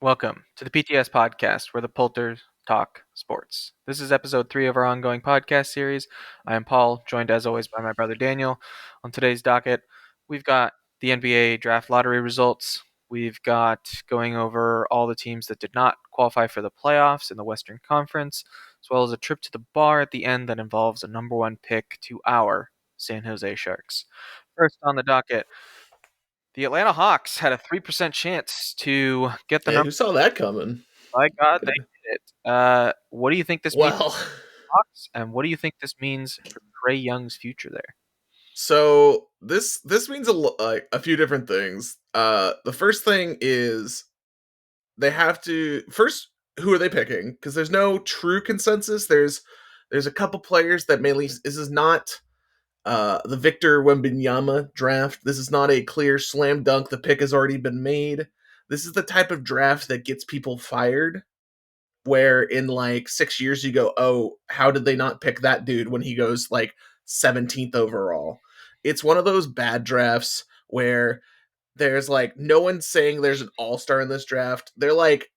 Welcome to the PTS podcast, where the Poulters Talk Sports. This is episode 3 of our ongoing podcast series. I am Paul, joined as always by my brother Daniel. On today's docket, we've got the NBA Draft Lottery results. We've got going over all the teams that did not qualify for the playoffs in the Western Conference, as well as a trip to the bar at the end that involves a number 1 pick to our San Jose Sharks. First on the docket, the Atlanta Hawks had a 3% chance to get the Hey, number. who saw that coming? My God, they did it. What do you think this means Well, for the Hawks, and what do you think this means for Trae Young's future there? so this means a few different things. The first thing is they have to first. Who are they picking? Because there's no true consensus. There's a couple players that mainly this is not the Victor Wembanyama draft. This is not a clear slam dunk. The pick has already been made. This is the type of draft that gets people fired. Where in like 6 years you go, oh, how did they not pick that dude when he goes like 17th overall? It's one of those bad drafts where there's like no one's saying there's an all-star in this draft. They're like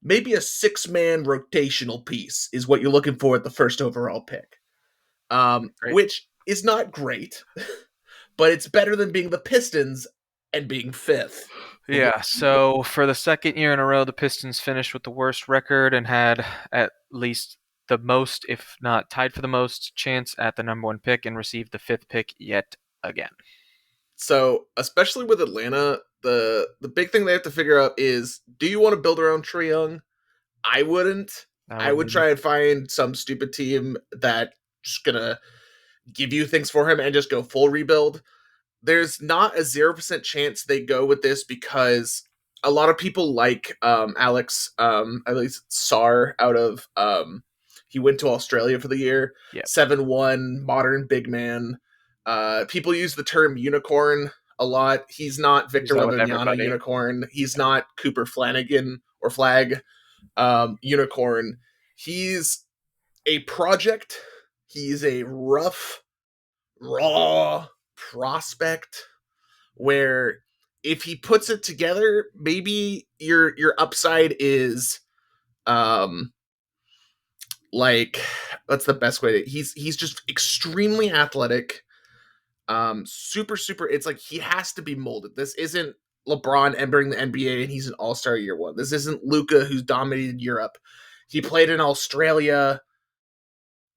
maybe a 6-man rotational piece is what you're looking for at the first overall pick. Great. Which is not great, but it's better than being the Pistons and being 5th. Yeah, so for the second year in a row, the Pistons finished with the worst record and had at least the most, if not tied for the most, chance at the number 1 pick and received the 5th pick yet again. So, especially with Atlanta, the big thing they have to figure out is, do you want to build around Trae Young? I wouldn't. I would try and find some stupid team that just gonna give you things for him and just go full rebuild. There's not a 0% chance they go with this because a lot of people like Alex, at least Sarr out of he went to Australia for the year. Yep. 7'1", modern big man. People use the term unicorn a lot. He's not Victor Wembanyama unicorn. He's not Cooper Flanagan or Flag unicorn. He's a project. He's a rough, raw prospect where if he puts it together, maybe your upside is like, what's the best way to, he's just extremely athletic, super, it's like he has to be molded. This isn't LeBron entering the NBA and he's an all-star year one. This isn't Luka who's dominated Europe. He played in Australia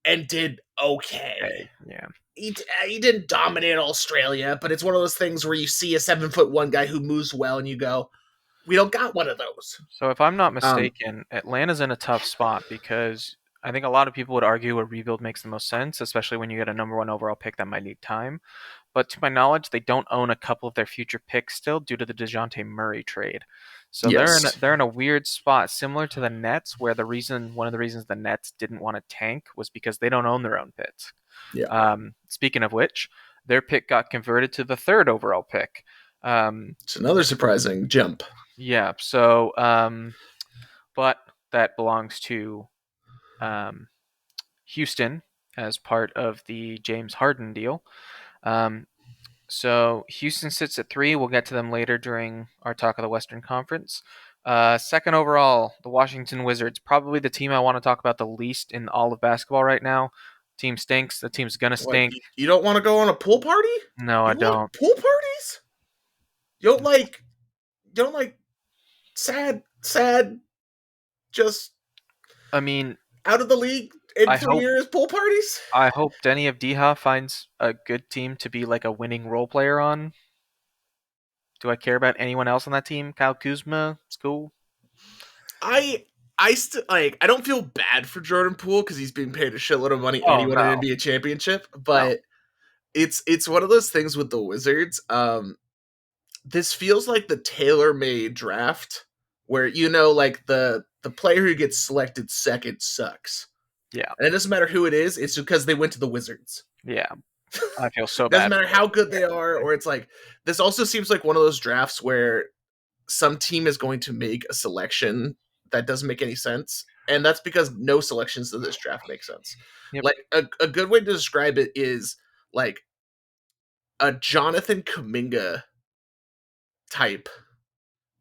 and did okay. Yeah. He didn't dominate Australia, but it's one of those things where you see a 7'1" guy who moves well and you go, we don't got one of those. So if I'm not mistaken, Atlanta's in a tough spot because I think a lot of people would argue a rebuild makes the most sense, especially when you get a number 1 overall pick that might need time. But to my knowledge, they don't own a couple of their future picks still due to the DeJounte Murray trade. So Yes. they're in a weird spot, similar to the Nets, where one of the reasons the Nets didn't want to tank was because they don't own their own picks. Yeah. Speaking of which, their pick got converted to the 3rd overall pick. It's another surprising jump. Yeah. So, but that belongs to Houston as part of the James Harden deal. So Houston sits at 3. We'll get to them later during our talk of the Western Conference. 2nd overall, the Washington Wizards, probably the team I want to talk about the least in all of basketball right now. Team stinks. The team's gonna stink. What, you don't want to go on a pool party? No, I don't. Pool parties? You don't like sad, just I mean, out of the league in 3 years pool parties? I hope Denny Avdija finds a good team to be like a winning role player on. Do I care about anyone else on that team? Kyle Kuzma, it's cool. I don't feel bad for Jordan Poole because he's being paid a shitload of money and he won an NBA championship, but it's one of those things with the Wizards. This feels like the tailor-made draft where, like the player who gets selected second sucks. Yeah. And it doesn't matter who it is, it's because they went to the Wizards. Yeah. I feel so bad. Doesn't matter how good they are, or it's like, this also seems like one of those drafts where some team is going to make a selection that doesn't make any sense. And that's because no selections in this draft make sense. Yep. Like a good way to describe it is like a Jonathan Kuminga type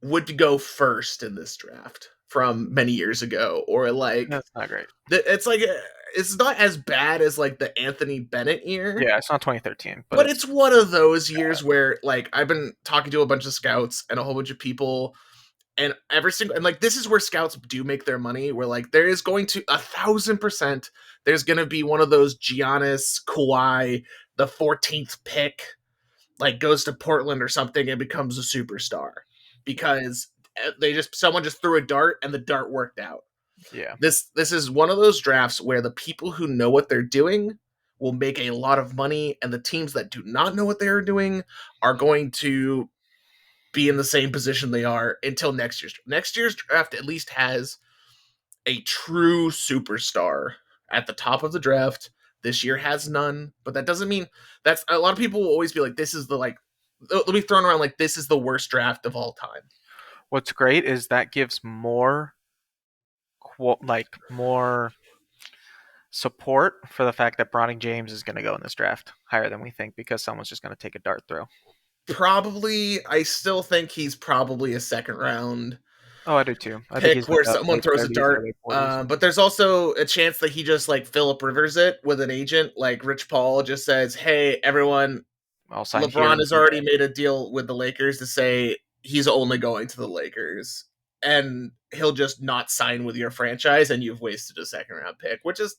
would go first in this draft from many years ago, or like That's not great. it's like it's not as bad as like the Anthony Bennett year. Yeah, it's not 2013, but But it's one of those years where like I've been talking to a bunch of scouts and a whole bunch of people, and every single and like this is where scouts do make their money. Where like there is going to 1,000% there's going to be one of those Giannis, Kawhi, the 14th pick, like goes to Portland or something and becomes a superstar because someone just threw a dart and the dart worked out. yeah. This is one of those drafts where the people who know what they're doing will make a lot of money, and the teams that do not know what they are doing are going to be in the same position they are until next year's. Next year's draft at least has a true superstar at the top of the draft. This year has none, but that doesn't mean that's a lot of people will always be like, this is the like they'll be thrown around like this is the worst draft of all time. What's great is that gives more more support for the fact that Bronny James is going to go in this draft higher than we think because someone's just going to take a dart throw. Probably, I still think he's probably a second round Oh, I do too. I think pick he's where like someone late throws a 30s, dart. early 40s. But there's also a chance that he just like Philip Rivers it with an agent, like Rich Paul just says, "Hey, everyone, I'll sign here LeBron and has already made a deal with the Lakers to say he's only going to the Lakers, and he'll just not sign with your franchise, and you've wasted a second round pick." Which is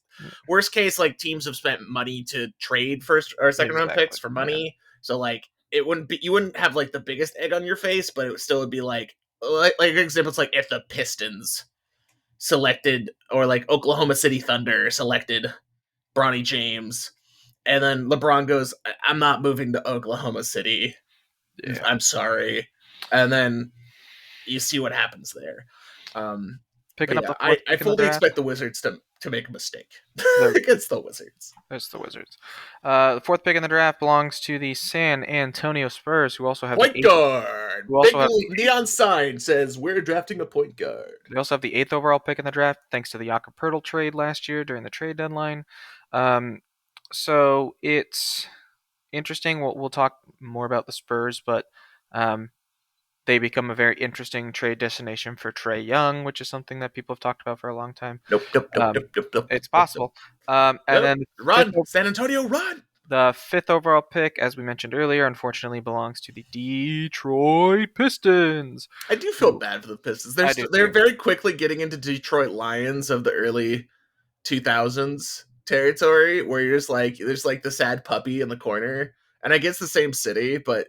worst case, like teams have spent money to trade first or second round picks for money, yeah. So like it wouldn't be you wouldn't have like the biggest egg on your face, but it still would be like examples like if the Pistons selected or like Oklahoma City Thunder selected Bronny James, and then LeBron goes, "I'm not moving to Oklahoma City. Yeah. I'm sorry," and then you see what happens there. Picking up yeah, the fourth I fully expect the Wizards to make a mistake against the Wizards. It's the Wizards. The fourth pick in the draft belongs to the San Antonio Spurs, who also have point the guard. Big neon sign says we're drafting a point guard. They also have the 8th overall pick in the draft, thanks to the Jakob Poeltl trade last year during the trade deadline. So it's interesting. We'll talk more about the Spurs, but they become a very interesting trade destination for Trae Young, which is something that people have talked about for a long time. Nope. It's possible. And then run, San Antonio, run. The 5th overall pick, as we mentioned earlier, unfortunately belongs to the Detroit Pistons. I do feel bad for the Pistons. They're very quickly getting into Detroit Lions of the early 2000s territory, where you're just like, there's like the sad puppy in the corner, and I guess the same city, but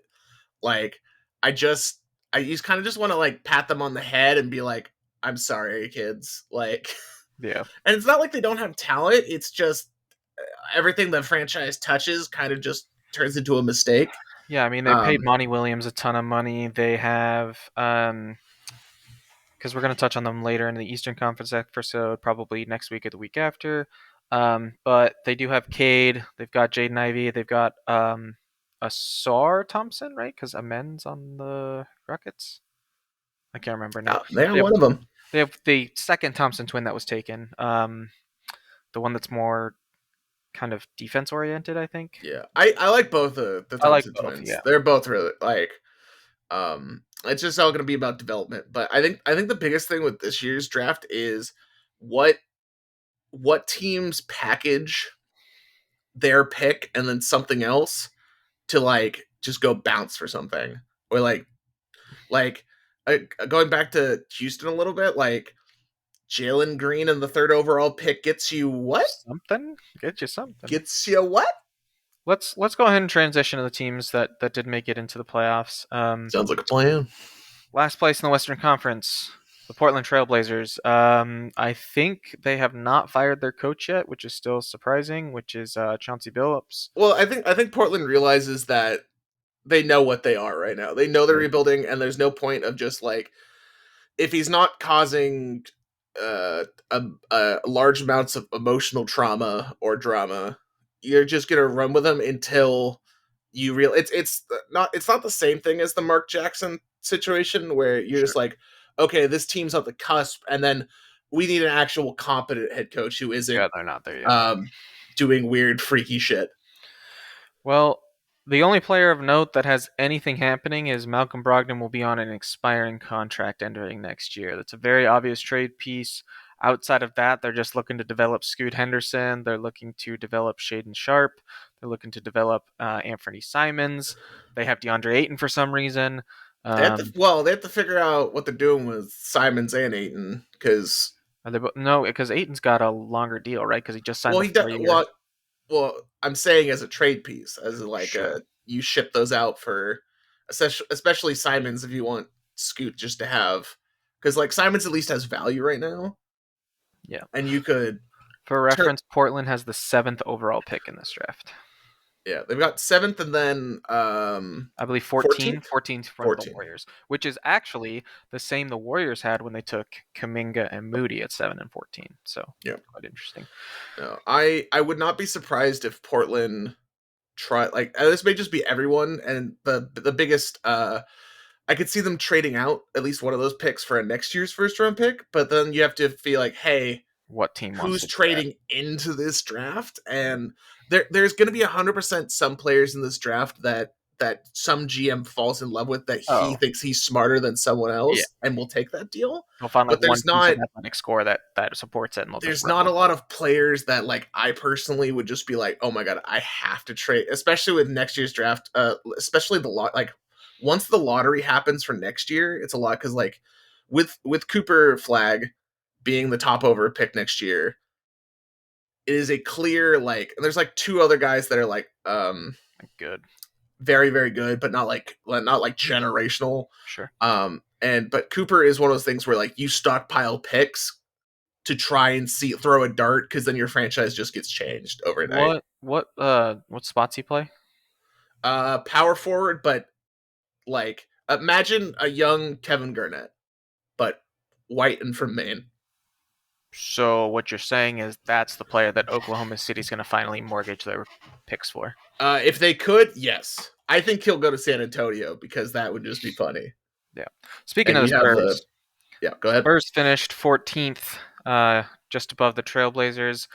like I kind of just want to like pat them on the head and be like, I'm sorry, kids. Like, yeah. And it's not like they don't have talent. It's just everything the franchise touches kind of just turns into a mistake. Yeah, I mean, they paid Monty Williams a ton of money. They have, because we're going to touch on them later in the Eastern Conference episode, probably next week or the week after. But they do have Cade. They've got Jaden Ivey. They've got Asar Thompson, right? Because Amen's on the Rockets. I can't remember now. They are one of them. They have the second Thompson twin that was taken. The one that's more kind of defense oriented, I think. Yeah, I like both the Thompson twins. Yeah. They're both really like. It's just all going to be about development. But I think the biggest thing with this year's draft is what teams package their pick and then something else to like just go bounce for something, or like going back to Houston a little bit, like Jalen Green in the 3rd overall pick gets you what? Something? Get you something. Gets you what? Let's go ahead and transition to the teams that did make it into the playoffs. Sounds like a plan. Last place in the Western Conference, the Portland Trailblazers. I think they have not fired their coach yet, which is still surprising, which is Chauncey Billups. Well, I think Portland realizes that they know what they are right now. They know they're rebuilding, and there's no point of just like, if he's not causing large amounts of emotional trauma or drama, you're just gonna run with him until you realize it's not the same thing as the Mark Jackson situation, where you're just like, okay, this team's at the cusp, and then we need an actual competent head coach who isn't they're not there yet. Doing weird freaky shit. Well, The only player of note that has anything happening is Malcolm Brogdon will be on an expiring contract entering next year. That's a very obvious trade piece. Outside of that, they're just looking to develop Scoot Henderson. They're looking to develop Shaden Sharp. They're looking to develop Anthony Simons. They have DeAndre Ayton for some reason. Um, They have to figure out what they're doing with Simons and Ayton because no, because Ayton's got a longer deal, right? Because he just signed well the he does 4 year. well I'm saying as a trade piece as like Sure. you ship those out for especially Simons if you want Scoot just to have because like Simons at least has value right now Yeah. and you could For turn reference, Portland has the 7th overall pick in this draft. yeah they've got seventh and then I believe 14, 14th 14 from the 14 Warriors, which is actually the same the Warriors had when they took Kuminga and Moody at 7 and 14. So yeah quite interesting. no I would not be surprised if Portland try like this may just be everyone and the biggest I could see them trading out at least one of those picks for a next year's first round pick, but then you have to feel like, hey, What team wants who's to do that? trading into this draft? And there's going to be 100% some players in this draft that some GM falls in love with that he Oh, thinks he's smarter than someone yeah. else and will take that deal. They'll find like But one piece of athletic score that supports it, and they'll just there's run not a with lot it. of players that like I personally would just be like, oh my god, I have to trade, especially with next year's draft. Especially the lot like once the lottery happens for next year, it's a lot because like with Cooper Flag being the top over pick next year, it is a clear like. And there's like two other guys that are like Good, very very good, but not like generational. sure. And but Cooper is one of those things where like you stockpile picks to try and see throw a dart because then your franchise just gets changed overnight. What spots he play? Power forward, but like imagine a young Kevin Garnett, but white and from Maine. So what you're saying is that's the player that Oklahoma City's going to finally mortgage their picks for. If they could, yes. I think he'll go to San Antonio because that would just be funny. Yeah. Speaking And of the you have Spurs, go ahead. Spurs finished 14th, just above the Trailblazers.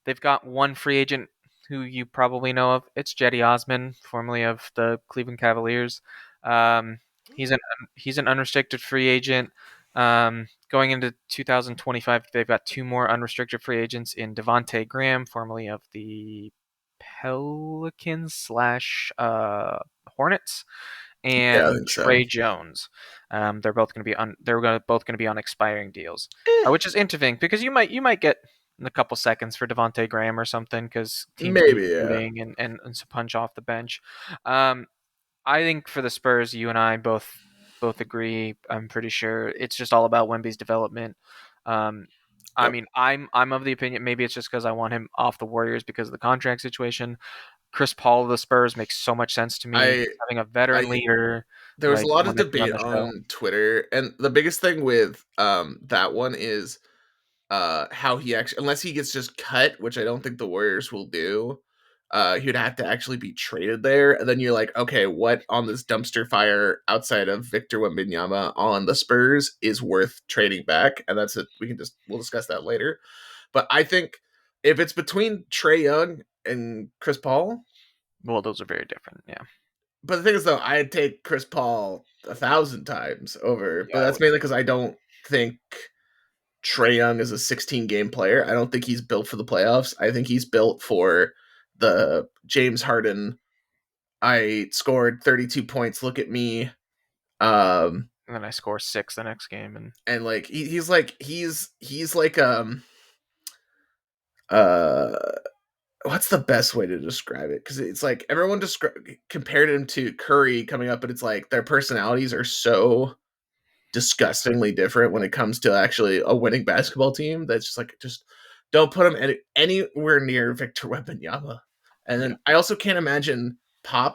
They've got one free agent who you probably know of. It's Jetty Osman, formerly of the Cleveland Cavaliers. Um, he's an he's an unrestricted free agent. Going into 2025, they've got two more unrestricted free agents in Devonte Graham, formerly of the Pelicans slash Hornets, Yeah, I and think so. Trey Jones. They're both going to be both going to be on expiring deals, which is interesting because you might get in a couple seconds for Devonte Graham or something because teams need Maybe, yeah. shooting and some punch off the bench. Um, I think for the Spurs, you and I both agree. I'm pretty sure it's just all about Wemby's development. Um, I Yep. mean, I'm of the opinion maybe it's just because I want him off the Warriors because of the contract situation. Chris Paul of the Spurs makes so much sense to me. I Having a veteran I leader, there was a like lot of someone that can run debate the show. on Twitter, and the biggest thing with that one is how he actually unless he gets just cut, which I don't think the Warriors will do, he'd have to actually be traded there. And then you're like, okay, what on this dumpster fire outside of Victor Wembanyama on the Spurs is worth trading back? And that's it. We'll discuss that later. But I think if it's between Trey Young and Chris Paul, Well, those are very different. Yeah, but the thing is though, I'd take Chris Paul 1,000 times over. yeah, But I that's would. mainly because I don't think Trey Young is a 16 game player. I don't think he's built for the playoffs. I think he's built for the James Harden. I scored 32 points. Look at me. Um, And then I score 6 the next game, and and like he's like uh what's the best way to describe it? Because it's like everyone compared him to Curry coming up, but it's like their personalities are so disgustingly different when it comes to actually a winning basketball team. That's just don't put him anywhere near Victor Wembanyama. And yeah, then I also can't imagine yeah.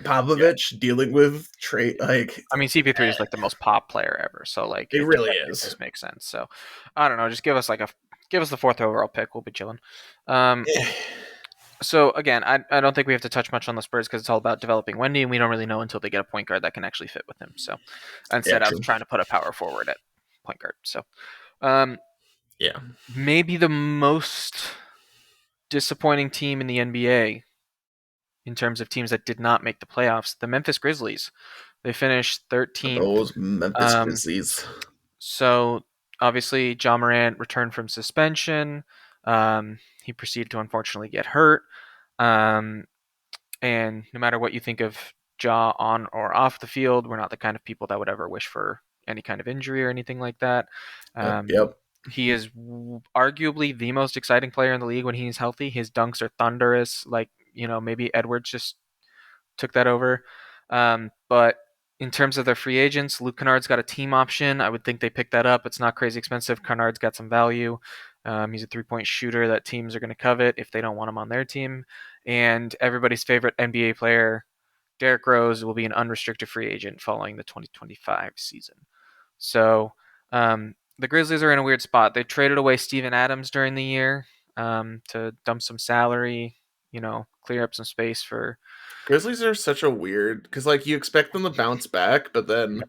Popovich dealing with trade like I mean, CP3 is like the most pop player ever, so like it really it is. just makes sense. So I don't know, just give us the 4th overall pick. We'll be chilling. Um, So again, I don't think we have to touch much on the Spurs because it's all about developing Wendy, and we don't really know until they get a point guard that can actually fit with him. So Yeah, instead of true. trying to put a power forward at point guard, so um, Yeah. maybe the most disappointing team in the NBA, in terms of teams that did not make the playoffs, the Memphis Grizzlies. They finished 13th. Those Memphis Grizzlies. So obviously, Ja Morant returned from suspension. He proceeded to unfortunately get hurt. Um, and no matter what you think of Ja on or off the field, we're not the kind of people that would ever wish for any kind of injury or anything like that. Yep. He is arguably the most exciting player in the league when he's healthy. His dunks are thunderous. Like, maybe Edwards just took that over. But in terms of their free agents, Luke Kennard's got a team option. I would think they pick that up. It's not crazy expensive. Kennard's got some value. He's a three-point shooter that teams are going to covet if they don't want him on their team. And everybody's favorite NBA player, Derrick Rose, will be an unrestricted free agent following the 2025 season. So the Grizzlies are in a weird spot. They traded away Steven Adams during the year to dump some salary, clear up some space for. Grizzlies are such a weird, because like you expect them to bounce back, but then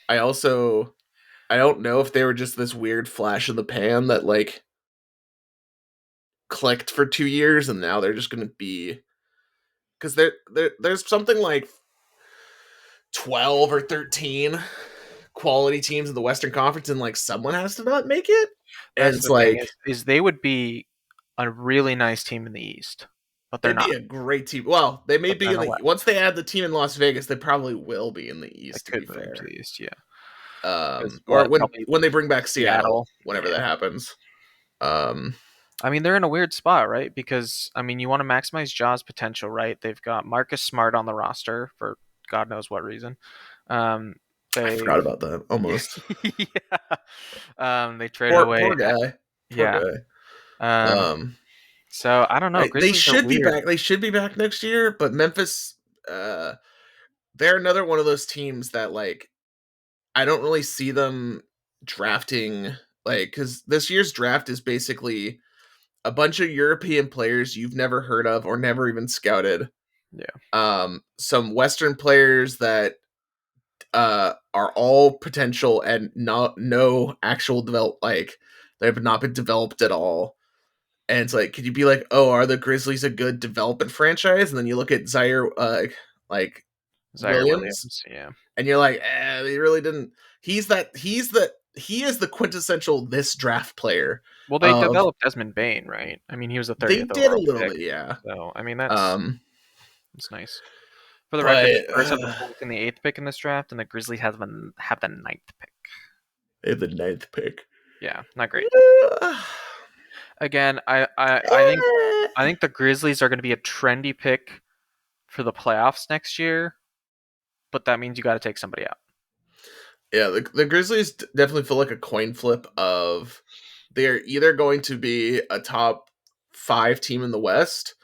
I don't know if they were just this weird flash in the pan that like clicked for 2 years and now they're just going to be, because there's something like 12 or 13 quality teams in the Western Conference, and like someone has to not make it. And That's it's the thing like is they would be a really nice team in the East, but they're they'd not. be a great team. Well, they may But they're be in in the the West. once they add the team in Las Vegas, they probably will be in the They East. To be could move into fair, the East, yeah. or Probably when they bring back Seattle, whenever that Yeah. happens. Um, I mean, they're in a weird spot, right? Because I mean, you want to maximize Jaws' potential, right? They've got Marcus Smart on the roster for God knows what reason. Um, I they, forgot about that almost. yeah. They traded Poor away, guy. Poor yeah. guy. Um, Um, so I don't know. they Grizzlies are should be weird. back. They should be back next year. But Memphis, uh, they're another one of those teams that like I don't really see them drafting, like, because this year's draft is basically a bunch of European players you've never heard of or never even scouted. Yeah, Some Western players that are all potential and not no actual develop, like they have not been developed at all. And it's like, could you be like, oh, are the Grizzlies a good development franchise? And then you look at Zaire, like Zaire Williams, Williams. Yeah. and you're like, they really didn't. He is the quintessential this draft player. Well, they Of developed Desmond Bain, right? I mean, he was the they 30th did a overall little pick. bit, yeah. So, I mean, that's Um, nice. For the record, but the Spurs have the 10th and the 8th pick in this draft, and the Grizzlies have the ninth pick. they have the ninth pick. Yeah, not great. Uh, Again, I think the Grizzlies are going to be a trendy pick for the playoffs next year, but that means you got to take somebody out. Yeah, the Grizzlies definitely feel like a coin flip of they're either going to be a top 5 team in the West,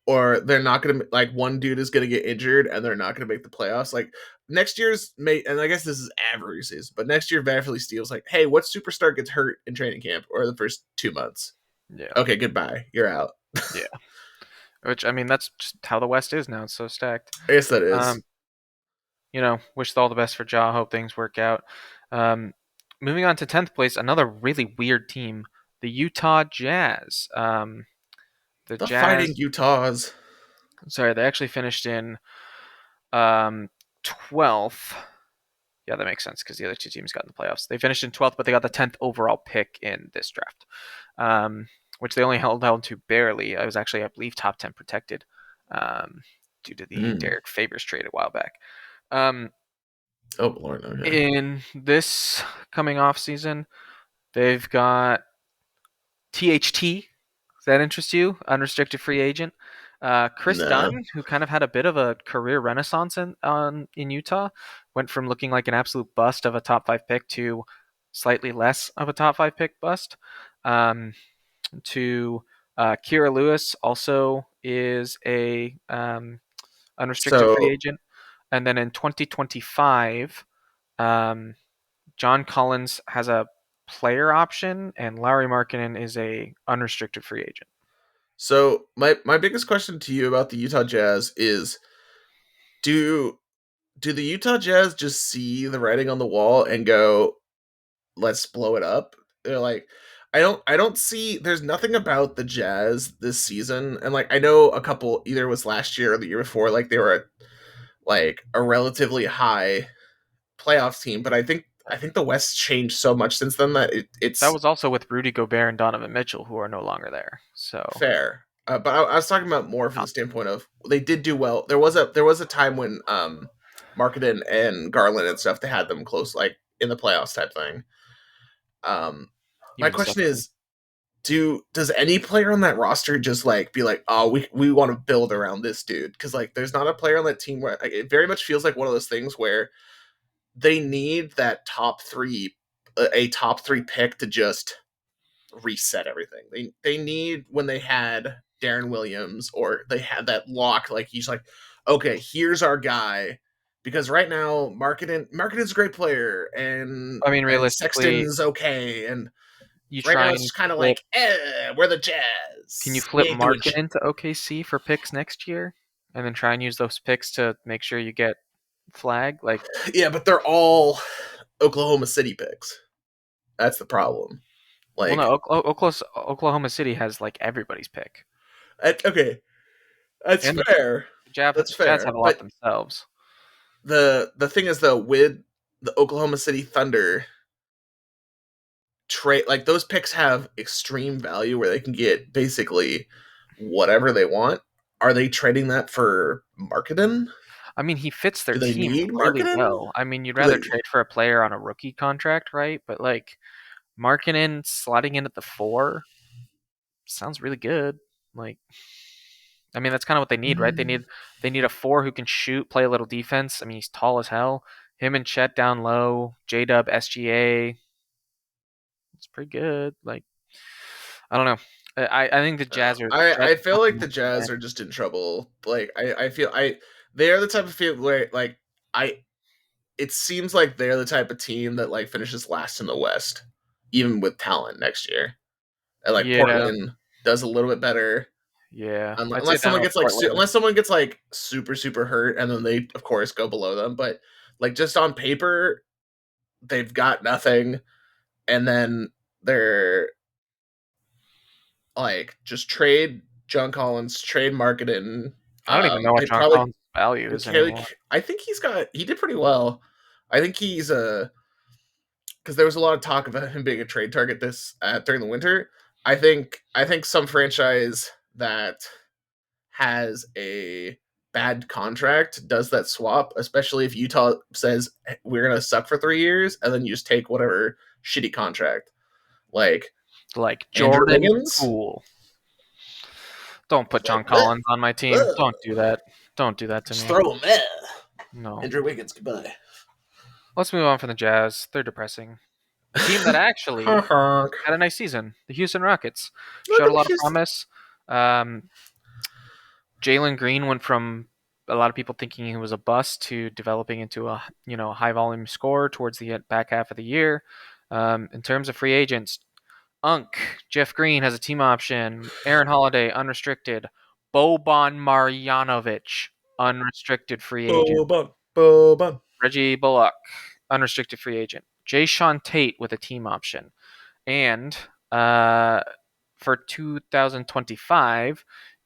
or they're not going to, like, one dude is going to get injured and they're not going to make the playoffs. Like next year's and I guess this is average season, but next year Beverly Steele's like, hey, what superstar gets hurt in training camp or the first 2 months? Yeah. Okay, goodbye, you're out. Yeah. Which, I mean, that's just how the West is now. It's so stacked. I guess that is. Wish all the best for Ja. Hope things work out. Moving on to 10th place, another really weird team, the Utah Jazz. The The Jazz, Fighting Utahs. sorry, they actually finished in 12th. Yeah, that makes sense because the other two teams got in the playoffs. They finished in 12th, but they got the 10th overall pick in this draft, which they only held on to barely. I was actually, I believe, top 10 protected due to the Derek Favors trade a while back. Oh Lord, okay. In this coming off season, they've got THT. Does that interest you? Unrestricted free agent. Chris Nah. Dunn, who kind of had a bit of a career renaissance in Utah, went from looking like an absolute bust of a top 5 pick to slightly less of a top 5 pick bust. To Kira Lewis also is a unrestricted free So agent. And then in 2025, John Collins has a player option, and Lauri Markkanen is a unrestricted free agent. So my biggest question to you about the Utah Jazz is, do the Utah Jazz just see the writing on the wall and go, let's blow it up? They're like, I don't see there's nothing about the Jazz this season, and like I know a couple either was last year or the year before, like they were at like a relatively high playoff team, but I think the West changed so much since then that That it's was also with Rudy Gobert and Donovan Mitchell, who are no longer there. So, fair. But I was talking about more from not- the standpoint of they did do well. There was a time when Marketing and Garland and stuff they had them close like in the playoffs type thing. Um, you my mean question Steph Curry? is, does any player on that roster just like be like, oh, we want to build around this dude? Because like there's not a player on that team where like, it very much feels like one of those things where they need that a top three pick to just reset everything. They need when they had Darren Williams or they had that lock, like he's like, okay, here's our guy. Because right now, Marketing's a great player, I mean, and realistically, Sexton's okay, and you right try now it's and just kind of flip. like, we're the Can you Jazz. We flip ain't doing Market shit. into OKC for picks next year, and then try and use those picks to make sure you get flag? Like, Yeah, but they're all Oklahoma City picks. That's the problem. well, Like, no, Oklahoma City has like everybody's pick, okay, that's and fair. That's The Jazz have fair. a lot But themselves. the thing is though, with the Oklahoma City Thunder trade, like those picks have extreme value where they can get basically whatever they want. Are they trading that for marketing? I mean, he fits their Do they team need really marketing? well. I mean, you'd Do rather they? trade for a player on a rookie contract, right? But like Markkinen slotting in at the 4 sounds really good. Like, I mean, that's kind of what they need, right? They need a 4 who can shoot, play a little defense. I mean, he's tall as hell. Him and Chet down low, J Dub, SGA. It's pretty good. Like, I don't know. I think the Jazz are I feel like the definitely Jazz are just in trouble. Like I feel they are the type of feel where like I it seems like they're the type of team that like finishes last in the West, even with talent next year. And like yeah, Portland does a little bit better, yeah. I'd say unless down someone with gets like Portland. super super hurt, and then they of course go below them. But like just on paper, they've got nothing, and then they're like just trade John Collins, trade Marketing. I don't even know what They John probably Collins' value and is Kelly. anymore. I think he did pretty well. I think he's a because there was a lot of talk about him being a trade target this during the winter. I think some franchise that has a bad contract does that swap, especially if Utah says we're gonna suck for 3 years, and then you just take whatever shitty contract like Like Andrew Jordan Wiggins. Poole. Don't put Like, John Collins on my team. Don't do that. Don't do that to just me. throw him there. No. Andrew Wiggins, goodbye. Let's move on from the Jazz. They're depressing. A team that actually Honk. had a nice season. The Houston Rockets Look showed at a lot of Houston. promise. Um, Jalen Green went from a lot of people thinking he was a bust to developing into a high volume scorer towards the back half of the year. In terms of free agents, Jeff Green has a team option. Aaron Holiday unrestricted. Boban Marjanovic unrestricted free agent. Boban. Boban. Reggie Bullock unrestricted free agent. Jay Sean Tate with a team option. And for 2025,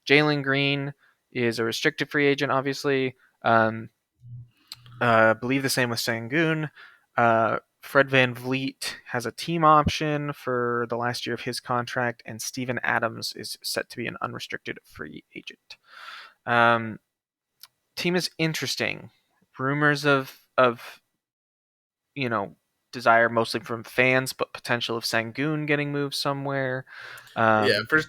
Jalen Green is a restricted free agent, obviously. I believe the same with Sangoon. Fred Van Vliet has a team option for the last year of his contract, and Steven Adams is set to be an unrestricted free agent. Um, Team is interesting. Rumors of you know desire mostly from fans, but potential of Sangoon getting moved somewhere. Yeah, Um, first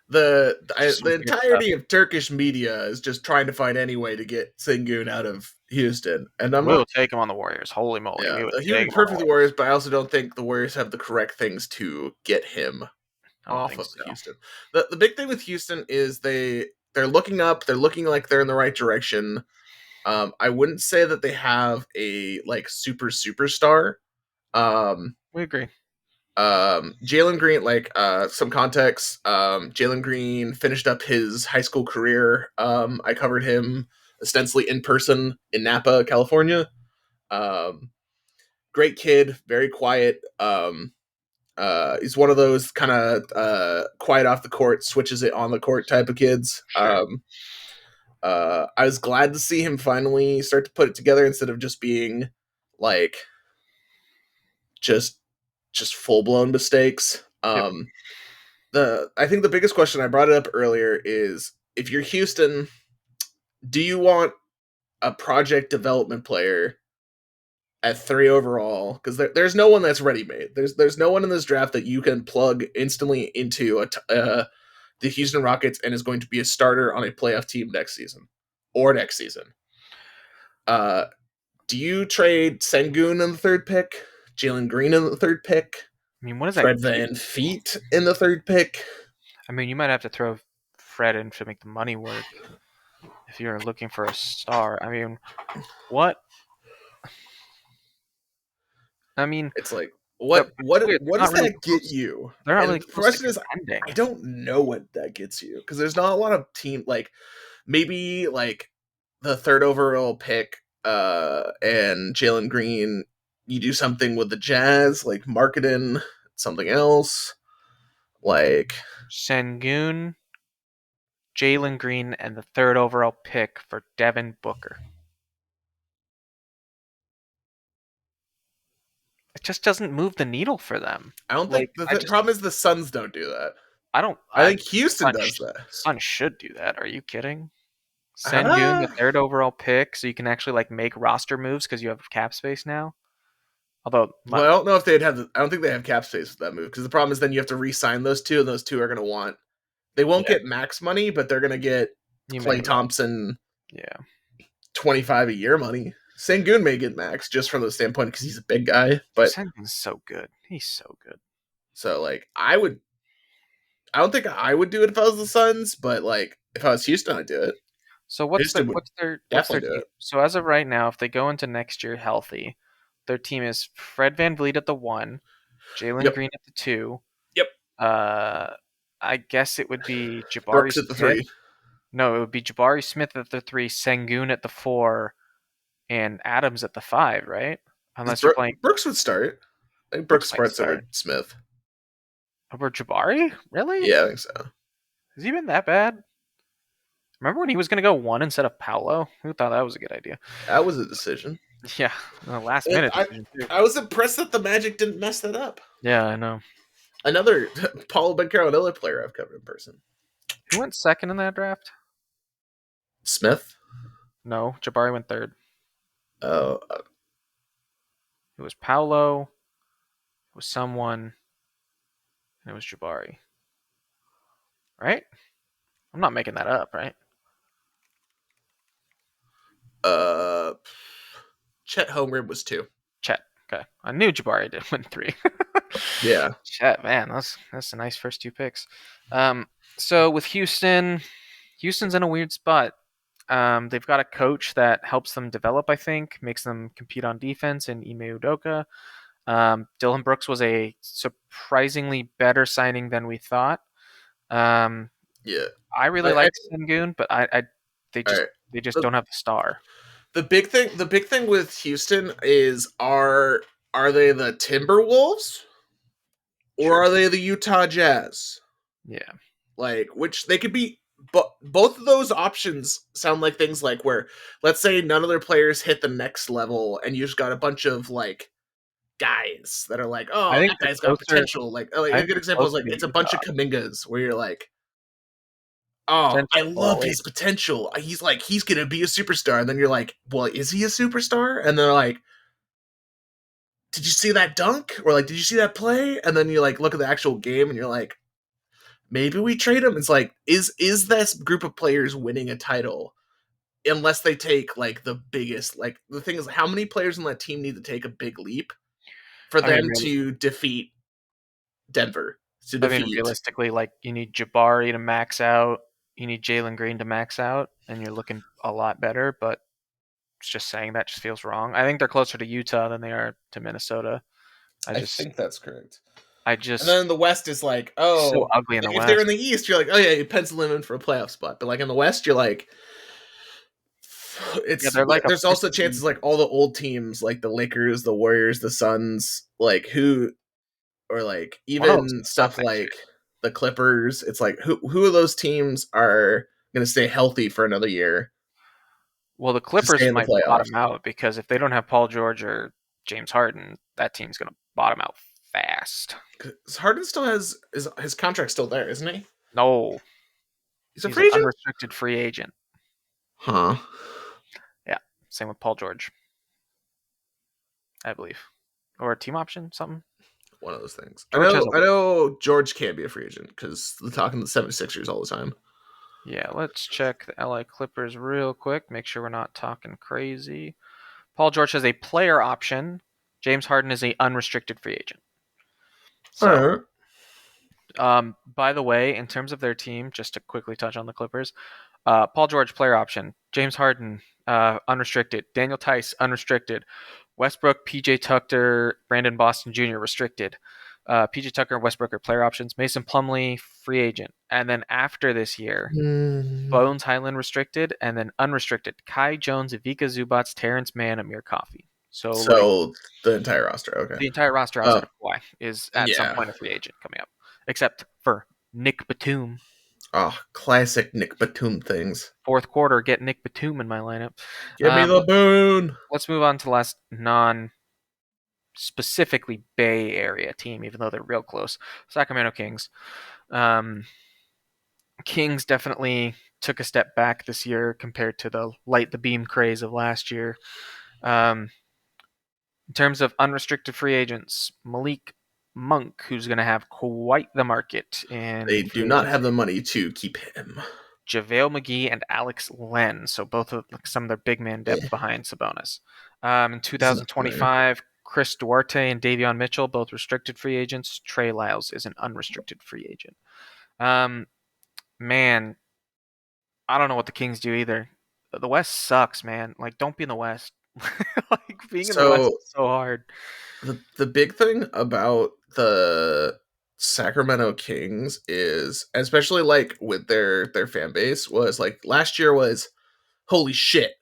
the just some the weird stuff. entirety of Turkish media is just trying to find any way to get Sengun out of Houston, and I'm We not. would take him on the Warriors. Holy moly, Yeah, we would he would take be him on perfect the for the Warriors. Warriors, but I also don't think the Warriors have the correct things to get him I don't off think of so. Houston. The big thing with Houston is they're looking up. They're looking like they're in the right direction. I wouldn't say that they have a like superstar. Um, We agree. Jalen Green, like some context. Jalen Green finished up his high school career. I covered him ostensibly in person in Napa, California. Um, Great kid, very quiet. He's one of those kind of quiet off the court, switches it on the court type of kids. Sure. I was glad to see him finally start to put it together instead of just being like just full blown mistakes. Yep. I think the biggest question, I brought it up earlier, is if you're Houston, do you want a project development player at 3 overall? Because there's no one that's ready made. There's no one in this draft that you can plug instantly into the Houston Rockets and is going to be a starter on a playoff team next season or next season. Do you trade Sengun in the 3rd pick, Jalen Green in the 3rd pick, I mean, what is Fred that? Van Feet in the 3rd pick? I mean, you might have to throw Fred in to make the money work if you're looking for a star. I mean, what? I mean, It's like what does really that get you? They're not And really the close to question is, contending. I don't know what that gets you because there's not a lot of team, like maybe like the 3rd overall pick and Jalen Green. You do something with the Jazz, like marketing something else, like Sengun, Jalen Green, and the 3rd overall pick for Devin Booker. It just doesn't move the needle for them. I don't think the problem is the Suns don't do that. I think Houston does that. Suns should do that. Are you kidding? Sengun, the 3rd overall pick, so you can actually like make roster moves because you have cap space now. Although, well, I don't know if they'd have. I don't think they have cap space with that move because the problem is then you have to re-sign those two, and those two are going to want. They won't get max money, but they're going to get Klay Thompson. 25 a year money. Sengun may get max just from the standpoint because he's a big guy, but Sengun's so good. He's so good. So like I don't think I would do it if I was the Suns, but like if I was Houston, I'd do it. So what's their team? So as of right now, if they go into next year healthy, their team is Fred VanVleet at the 1, Jalen Green at the 2. Yep. I guess it would be Jabari Brooks at the 3. No, it would be Jabari Smith at the 3, Sengun at the 4, and Adams at the 5, right? Unless you're playing Brooks would start. I think Brooks starts over Smith. Over Jabari? Really? Yeah, I think so. Has he been that bad? Remember when he was going to go 1 instead of Paolo? Who thought that was a good idea? That was a decision. Yeah, last minute. I was impressed that the Magic didn't mess that up. Yeah, I know. Another Paulo Banchero, another player I've covered in person. Who went 2nd in that draft? Smith? No, Jabari went 3rd. Oh. It was Paolo. It was someone. And it was Jabari. Right? I'm not making that up, right? Chet Holmgren was 2. Chet. Okay. I knew Jabari did win 3. Yeah. Chet, man, that's a nice first 2 picks. So with Houston's in a weird spot. They've got a coach that helps them develop, I think, makes them compete on defense in Ime Udoka. Dylan Brooks was a surprisingly better signing than we thought. Yeah. I really like Sengun, but they just don't have the star. The big thing with Houston is are they the Timberwolves or are they the Utah Jazz? Yeah. Like, which they could be, but both of those options sound like things like where, let's say none of their players hit the next level and you just got a bunch of like guys that are like, oh, that guy's got potential. Like a good example is like it's a bunch of Kamingas where you're like, oh, I love his potential. He's gonna be a superstar. And then you're like, well, is he a superstar? And they're like, did you see that dunk? Or like, did you see that play? And then you like look at the actual game and you're like, maybe we trade him. It's like, is this group of players winning a title unless they take like the biggest, like the thing is, how many players on that team need to take a big leap for them to defeat Denver? Realistically, like you need Jabari to max out, you need Jalen Green to max out, and you're looking a lot better. But just saying that just feels wrong. I think they're closer to Utah than they are to Minnesota. I think that's correct. And then the West is like, oh, so ugly in the West. If they're in the East, you're like, oh yeah, you pencil them in for a playoff spot. But like in the West, you're like, there's also chances like all the old teams, like the Lakers, the Warriors, the Suns, like who or like One of them's even gonna suck stuff next year. like the Clippers. It's like who of those teams are going to stay healthy for another year Well, the to stay Clippers in the might playoffs? bottom out because if they don't have Paul George or James Harden, that team's gonna bottom out fast. 'Cause Harden still has his contract still there, isn't he? No, He's a he's an free agent, unrestricted free agent. huh? Yeah, same with Paul George, I believe, or a team option, something. One of those things. I George has know. a I know. George can't be a free agent because they're talking the 76ers all the time. Yeah. Let's check the LA Clippers real quick. Make sure we're not talking crazy. Paul George has a player option. James Harden is a unrestricted free agent. All So, right. by the way, in terms of their team, just to quickly touch on the Clippers, Paul George player option, James Harden unrestricted, Daniel Tice unrestricted, Westbrook, PJ Tucker, Brandon Boston Jr. restricted, PJ Tucker and Westbrook are player options, Mason Plumlee free agent, and then after this year, Mm. Bones Highland restricted, and then unrestricted, Kai Jones, Ivica Zubats, Terrence Mann, Amir Coffey. So like So the entire roster. Okay. the entire roster outside Uh, of Kawhi is at some yeah. point a free agent coming up, except for Nick Batum. Oh, classic Nick Batum things. Fourth quarter, get Nick Batum in my lineup. Give me the But boon. let's move on to the last non-specifically Bay Area team, even though they're real close. Sacramento Kings. Um, Kings definitely took a step back this year compared to the light the beam craze of last year. Um, in terms of unrestricted free agents, Malik Monk, who's going to have quite the market in They do free not have agency. the money to keep him. JaVale McGee and Alex Len, so both of some of their big man Eh, depth behind Sabonis. In he's nothing there. 2025, Chris Duarte and Davion Mitchell, both restricted free agents. Trey Lyles is an unrestricted free agent. Um, man, I don't know what the Kings do either. The West sucks, man. Like, don't be in the West. Like, being in the West So is so hard. the big thing about the Sacramento Kings is, especially like with their fan base, was like last year was holy shit,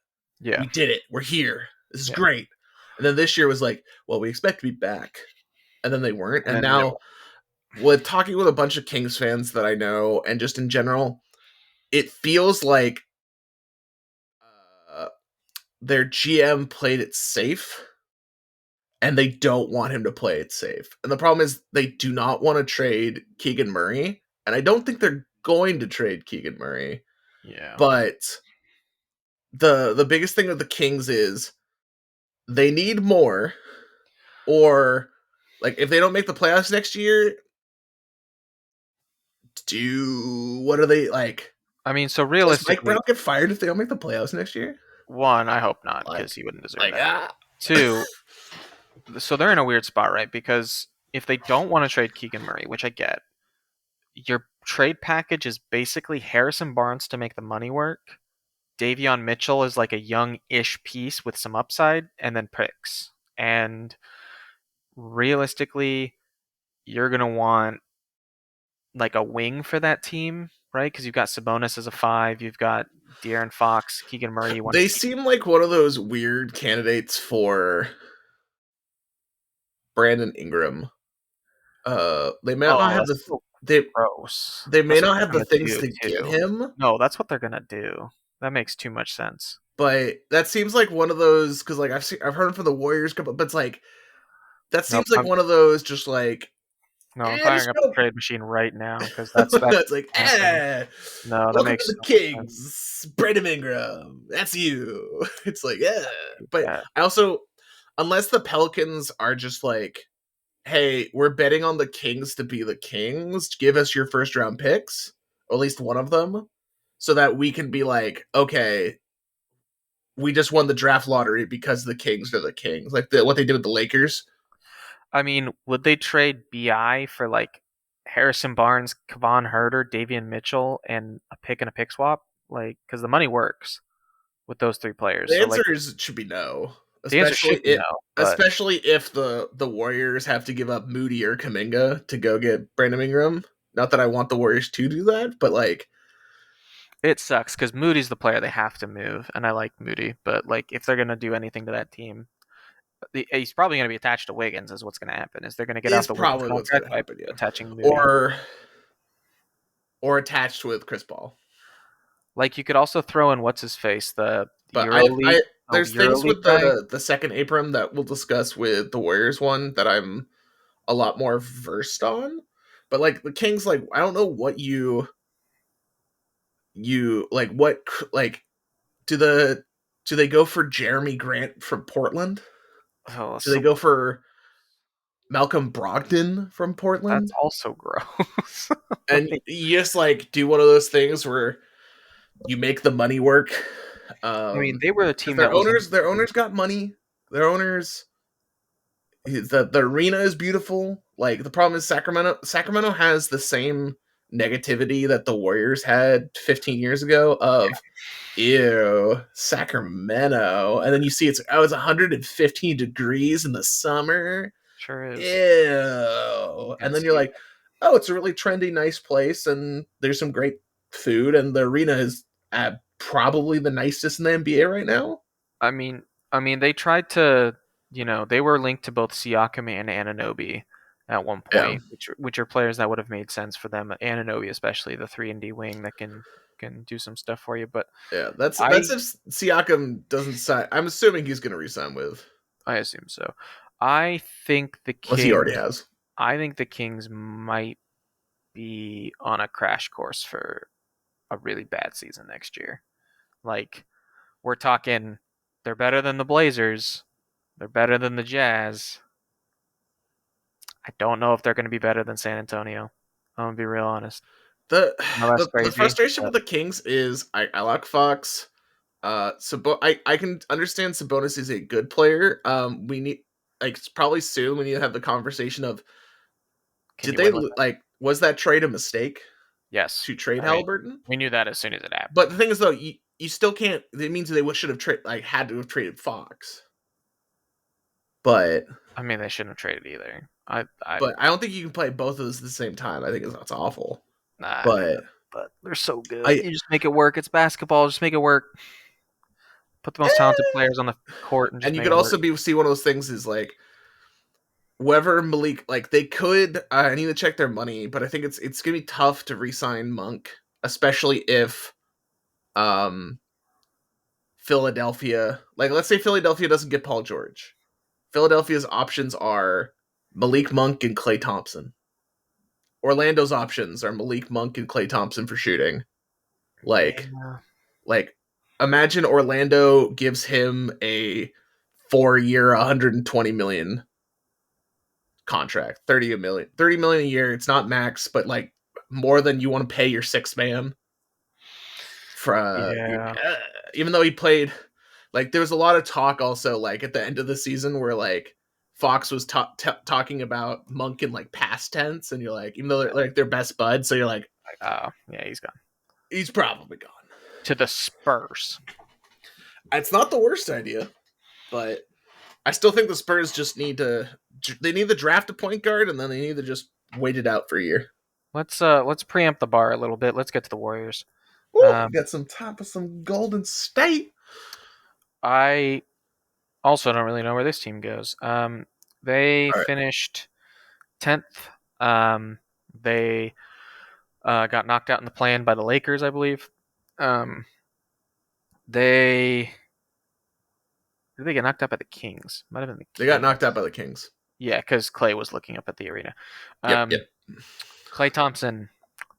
Yeah, we did it, we're here, this is yeah. great, and then this year was like, well, we expect to be back, and then they weren't, And and then no. now with talking with a bunch of Kings fans that I know, and just in general, it feels like uh, their GM played it safe and they don't want him to play it safe. And the problem is they do not want to trade Keegan Murray, and I don't think they're going to trade Keegan Murray. Yeah. But the biggest thing with the Kings is they need more, or like if they don't make the playoffs next year, do what are they like? I mean, so Does Mike Brown realistically, get fired if they don't make the playoffs next year? one, I hope not, because Like, he wouldn't deserve like that. ah, Two, so they're in a weird spot, right? Because if they don't want to trade Keegan Murray, which I get, your trade package is basically Harrison Barnes to make the money work. Davion Mitchell is like a young-ish piece with some upside, and then picks. And realistically, you're gonna want like a wing for that team, right? Because you've got Sabonis as a five, you've got De'Aaron Fox, Keegan Murray. You want to they keep. seem like one of those weird candidates for Brandon Ingram. They may not Oh, have that's the so they gross. they may That's what not they're have the gonna things do to get too. him, No, that's what they're gonna do. That makes too much sense. but that seems like one of those because like I've heard him from the Warriors, but it's like that Nope. seems like one of those just like I'm firing just up the go. trade machine right now because that's It's like happening. No, that welcome to makes the so much sense. Kings, Brandon Ingram. That's you. It's like but Yeah. I also unless the Pelicans are just like, hey, we're betting on the Kings to be the Kings. Give us your first round picks, or at least one of them, so that we can be like, okay, we just won the draft lottery because the Kings are the Kings, like what they did with the Lakers. I mean, would they trade BI for like Harrison Barnes, Kevon Herter, Davian Mitchell, and a pick and a pick swap? Like, because the money works with those three players. The So answer like, is should be no, the answer should be no. But especially if the Warriors have to give up Moody or Kaminga to go get Brandon Ingram. Not that I want the Warriors to do that, but like it sucks because Moody's the player they have to move, and I like Moody. But like, if they're gonna do anything to that team, He's probably going to be attached to Wiggins. Is what's going to happen. Is they're going to get Is out the Wiggins probably what's contract gonna by happen, yeah. attaching Moody. Or attached with Chris Paul. Like you could also throw in what's his face, the But EuroLeague, there's things EuroLeague with guy. the second Abram that we'll discuss with the Warriors one that I'm a lot more versed on. But like the Kings, like I don't know what you like. What like do they go for Jeremy Grant from Portland? Oh, Do they go for Malcolm Brogdon from that's Portland? also gross. And Like, you just like do one of those things where you make the money work. I mean, they were the Because team that was. their owners got money. Their owners, the arena is beautiful. Like the problem is Sacramento has the same negativity that the Warriors had 15 years ago of ew, Sacramento. And then you see it's 115 degrees in the summer. Sure is. Ew. Can And then you're see like, oh, it's a really trendy, nice place, and there's some great food, and the arena is probably the nicest in the NBA right now. I mean, they tried to, they were linked to both Siakam and Anunoby at one Yeah. point, which are players that would have made sense for them. Anunoby, especially the 3-and-D wing that can do some stuff for you. But Yeah, that's I if Siakam doesn't sign. I'm assuming he's going to resign with, I assume so. I think the unless he already Kings. has. I think the Kings might be on a crash course for a really bad season next year. Like we're talking, they're better than the Blazers. They're better than the Jazz. I don't know if they're going to be better than San Antonio. I'm gonna be real honest. The No, that's the crazy. frustration But with the Kings is I like Fox. I can understand Sabonis is a good player. We need like it's probably soon we need to have the conversation of can did you they win with them? like was that trade a mistake Yes. to trade I mean, Halliburton? we knew that as soon as it happened. But the thing is though, you still can't. It means they should have had to have traded Fox. But I mean, they shouldn't have traded either. I don't think you can play both of those at the same time. I think that's awful. I know, But but they're so good. I You just make it work. It's basketball. Just make it work. Put the most talented eh, players on the court and just and you make could it work. also see one of those things is like whoever Malik like they could I need to check their money, but I think it's gonna be tough to re-sign Monk, especially if um Philadelphia like let's say Philadelphia doesn't get Paul George. Philadelphia's options are Malik Monk and Klay Thompson. Orlando's options are Malik Monk and Klay Thompson for shooting. Like Yeah. like imagine Orlando gives him a 4-year 120 million contract, 30 million a year. It's not max, but like more than you want to pay your sixth man for Yeah. even though he played like there was a lot of talk also like at the end of the season where like Fox was talking about Monk in like past tense, and you're like, even though they're like their best buds, so you're like, Yeah, he's gone he's probably gone. to the Spurs. It's not the worst idea, but I still think the Spurs just need to draft a point guard, and then they need to just wait it out for a year. Let's preempt the bar a little bit. Let's get to the Warriors. Ooh, Um, got some top of some Golden State. I also don't really know where this team goes. They All right, finished 10th. They got knocked out in the play-in by the Lakers, I believe. Um, they did they get knocked out by the Kings? Might have been the they got knocked out Kings. by the Kings. Yeah, because Clay was looking up at the arena. Yep, yep. Clay Thompson,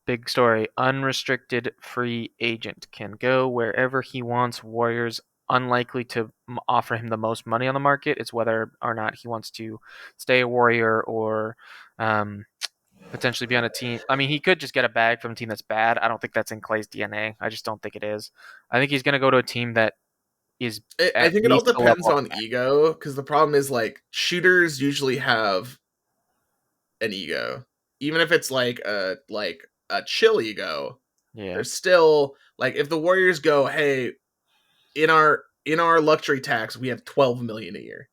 big story. Unrestricted free agent can go wherever he wants. Warriors unlikely to offer him the most money on the market. It's whether or not he wants to stay a Warrior or potentially be on a team. I mean, he could just get a bag from a team that's bad. I don't think that's in Clay's DNA. I just don't think it is. I think he's going to go to a team that is I at think it all least a depends level up. on ego, because the problem is like shooters usually have an ego, even if it's like a chill ego. Yeah, There's still like if the Warriors go, hey, in our luxury tax we have 12 million a year,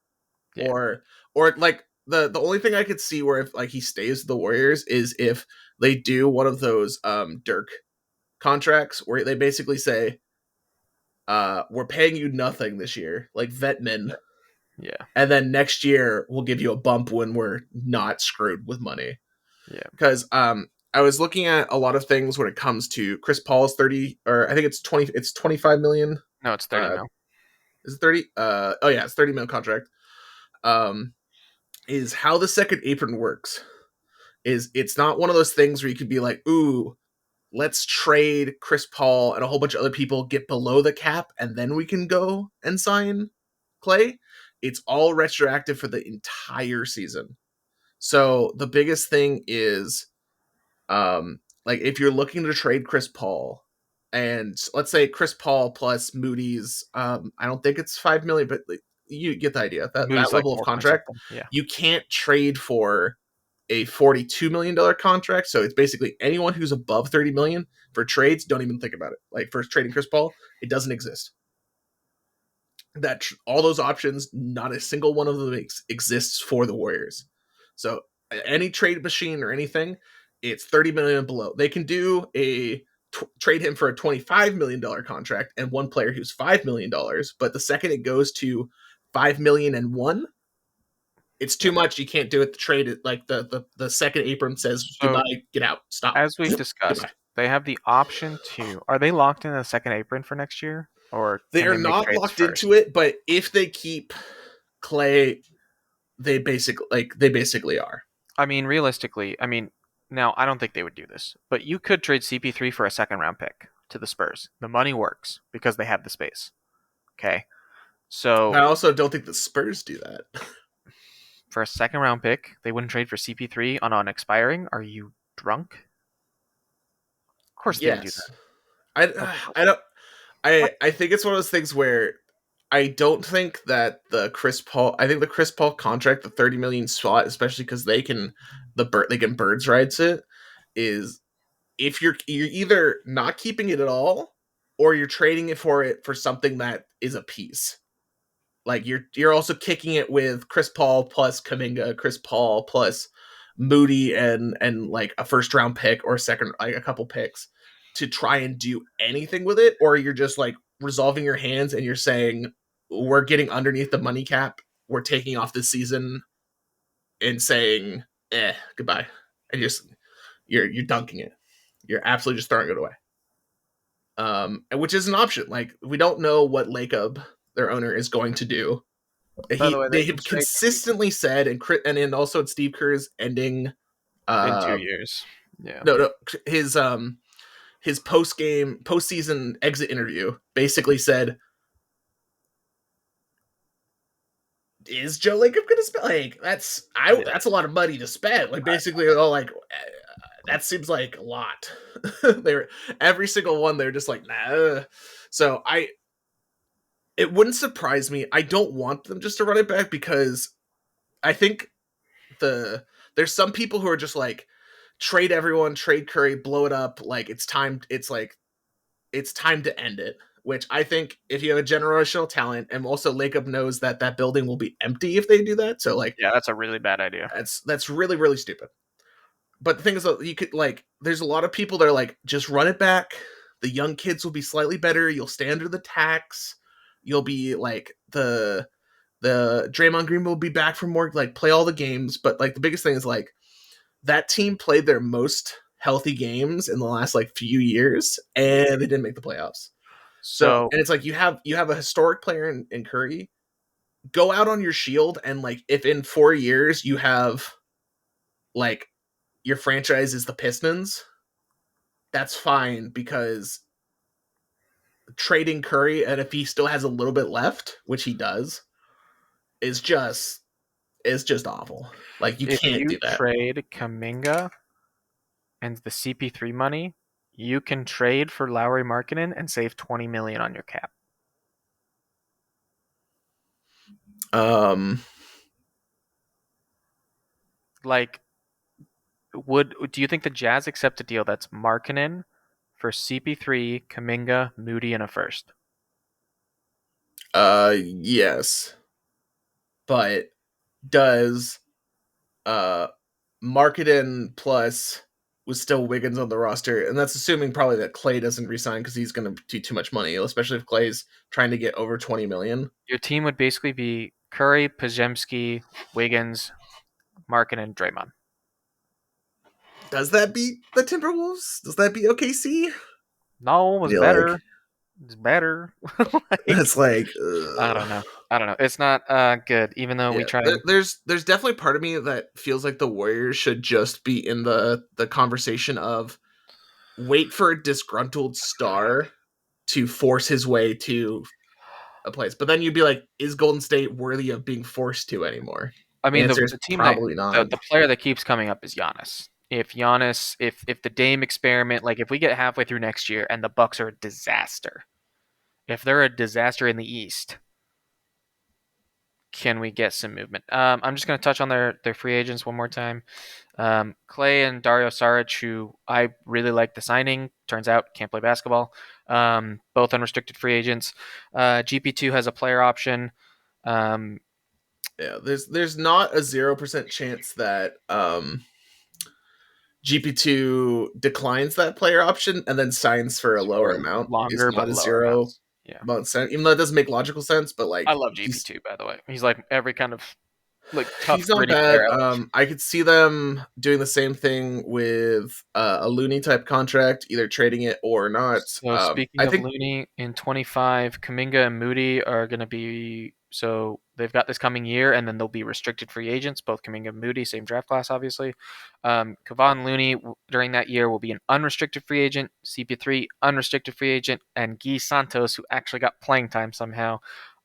yeah, or like the only thing I could see where if like he stays with the Warriors is if they do one of those Dirk contracts where they basically say we're paying you nothing this year, like Vetman, Yeah. And then next year we'll give you a bump when we're not screwed with money. Yeah. Because I was looking at a lot of things when it comes to Chris Paul's 30, or I think it's 20, it's 25 million. No, it's 30 mil. Is it 30? Oh yeah, it's 30 mil contract. Um, is how the second apron works. Is it's not one of those things where you could be like, ooh, let's trade Chris Paul and a whole bunch of other people, get below the cap, and then we can go and sign Clay. It's all retroactive for the entire season. So the biggest thing is, like if you're looking to trade Chris Paul, and let's say Chris Paul plus Moody's, I don't think it's 5 million, but like, you get the idea. That Moody's like level of 4 point contract, something. Yeah. you can't trade for a $42 million contract. So it's basically anyone who's above 30 million for trades. Don't even think about it. Like for trading Chris Paul, it doesn't exist. That all those options, not a single one of them exists for the Warriors. So any trade machine or anything, it's 30 million and below. They can do trade him for a $25 million contract and one player who's $5 million, but the second it goes to 5 million and one, it's too Yeah. much. You can't do it. The trade it like the second apron says So goodbye, get out, stop. as we've discussed, Goodbye. they have the option to. Are they locked in the second apron for next year, or They can are they make not trades locked first? into it, but if they keep Clay, they basically are. I mean, realistically, now I don't think they would do this, but you could trade CP3 for a second round pick to the Spurs. The money works because they have the space. Okay. But I So also don't think the Spurs do that. for a second round pick, they wouldn't trade for CP3 on expiring. Are you drunk? Of course they would do Yes, that. Of I course. I don't What? I think it's one of those things where I don't think that the Chris Paul. I think the Chris Paul contract, the 30 million slot, especially because they can birds rights it, is if you're either not keeping it at all or you're trading it for something that is a piece. Like you're also kicking it with Chris Paul plus Kaminga, Chris Paul plus Moody and like a first round pick or second, like a couple picks to try and do anything with it, or you're just like resolving your hands and you're saying we're getting underneath the money cap, we're taking off this season and saying goodbye, and you're dunking it, you're absolutely just throwing it away. And which is an option. Like we don't know what Lacob, their owner, is going to do. By the way, they They can have trade consistently said, and also at Steve Kerr's ending, in 2 uh years. Yeah. no, his postseason exit interview basically said, is Joe Lacob gonna spend, like Yeah. that's a lot of money to spend, like basically all like that seems like a lot. They're every single one they're just like nah. So it wouldn't surprise me. I don't want them just to run it back because I think there's some people who are just like trade everyone, trade Curry, blow it up, like it's time. It's time to end it. Which I think if you have a generational talent, and also Lacob knows that that building will be empty if they do that. So like Yeah, that's a really bad idea. that's really really stupid. But the thing is that you could like there's a lot of people that are like just run it back. The young kids will be slightly better. You'll stay under the tax. You'll be like the Draymond Green will be back for more, like play all the games. But like the biggest thing is like that team played their most healthy games in the last like few years, and they didn't make the playoffs. So So and it's like you have a historic player in Curry. Go out on your shield, and like if in 4 years you have like your franchise is the Pistons, that's fine because trading Curry, and if he still has a little bit left, which he does, is just awful. Like you if can't you do that. trade Kaminga and the CP3 money, you can trade for Lowry Markkinen and save 20 million on your cap. Um, Like, do you think the Jazz accept a deal that's Markkinen for CP3, Kaminga, Moody, and a first? yes, but does uh Marketing plus was still Wiggins on the roster, and that's assuming probably that Clay doesn't resign because he's going to do too much money, especially if Clay's trying to get over 20 million. Your team would basically be Curry, Pajemski, Wiggins, Markkanen, Draymond. Does that beat the Timberwolves? Does that beat OKC? No, it was You're like, better. It's better. Like, that's like, I don't know. I don't know. It's not good, even though we yeah. try and There's definitely part of me that feels like the Warriors should just be in the conversation of wait for a disgruntled star to force his way to a place. But then you'd be like, is Golden State worthy of being forced to anymore? I The mean, answer is the team that probably not. the player that keeps coming up is Giannis. If the Dame experiment, like if we get halfway through next year and the Bucks are a disaster, if they're a disaster in the East, can we get some movement? I'm just going to touch on their free agents one more time. Clay and Dario Saric, who I really like the signing, turns out can't play basketball. Both unrestricted free agents. GP2 has a player option. Um, Yeah, there's not a 0% chance that GP2 declines that player option and then signs for a lower for amount. It's longer not but a lower 0 amounts. Yeah, amount sense, even though it doesn't make logical sense. But I like love he's GP2 by the way. He's like every kind of like tough he's not gritty bad. player. I like. I could see them doing the same thing with a Looney type contract, either trading it or not. So speaking I of think Looney, in 25, Kaminga and Moody are going to be so they've got this coming year, and then they'll be restricted free agents. Both Kaminga and Moody, same draft class, obviously. Kevon Looney during that year will be an unrestricted free agent. CP3 unrestricted free agent, and Guy Santos, who actually got playing time somehow,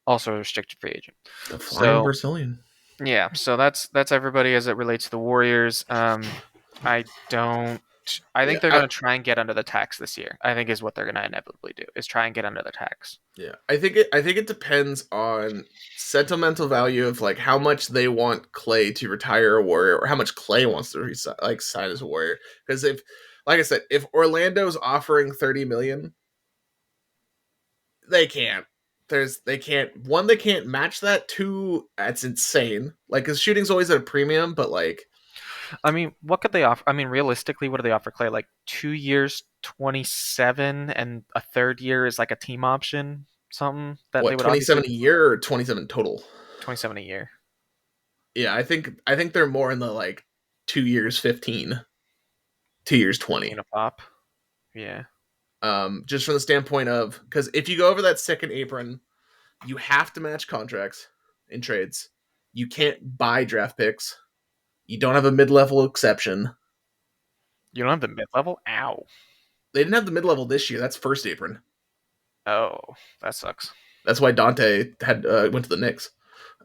also a restricted free agent. the flying So Brazilian. yeah, so that's everybody as it relates to the Warriors. I don't. I think Yeah, they're going to try and get under the tax this year. I think is what they're going to inevitably do is try and get under the tax. yeah. I think it depends on sentimental value of like how much they want Clay to retire a Warrior or how much Clay wants to like sign as a Warrior. Because if, like I said, if Orlando's offering 30 million, they can't. They can't. One, they can't match that. Two, that's insane. Like, cause shooting's always at a premium, but like, I mean, what could they offer? I mean, realistically, what do they offer Clay? Like 2 years, 27, and a third year is like a team option, something that they what, would obviously 27 a year or 27 total? 27 a year. Yeah, I think they're more in the like 2 years 15, 2 years 15 20. a pop. Yeah. Just from the standpoint of because if you go over that second apron, you have to match contracts in trades. You can't buy draft picks. You don't have a mid-level exception. You don't have the mid level? Ow. They didn't have the mid-level this year. That's first apron. Oh, that sucks. That's why Dante had went to the Knicks.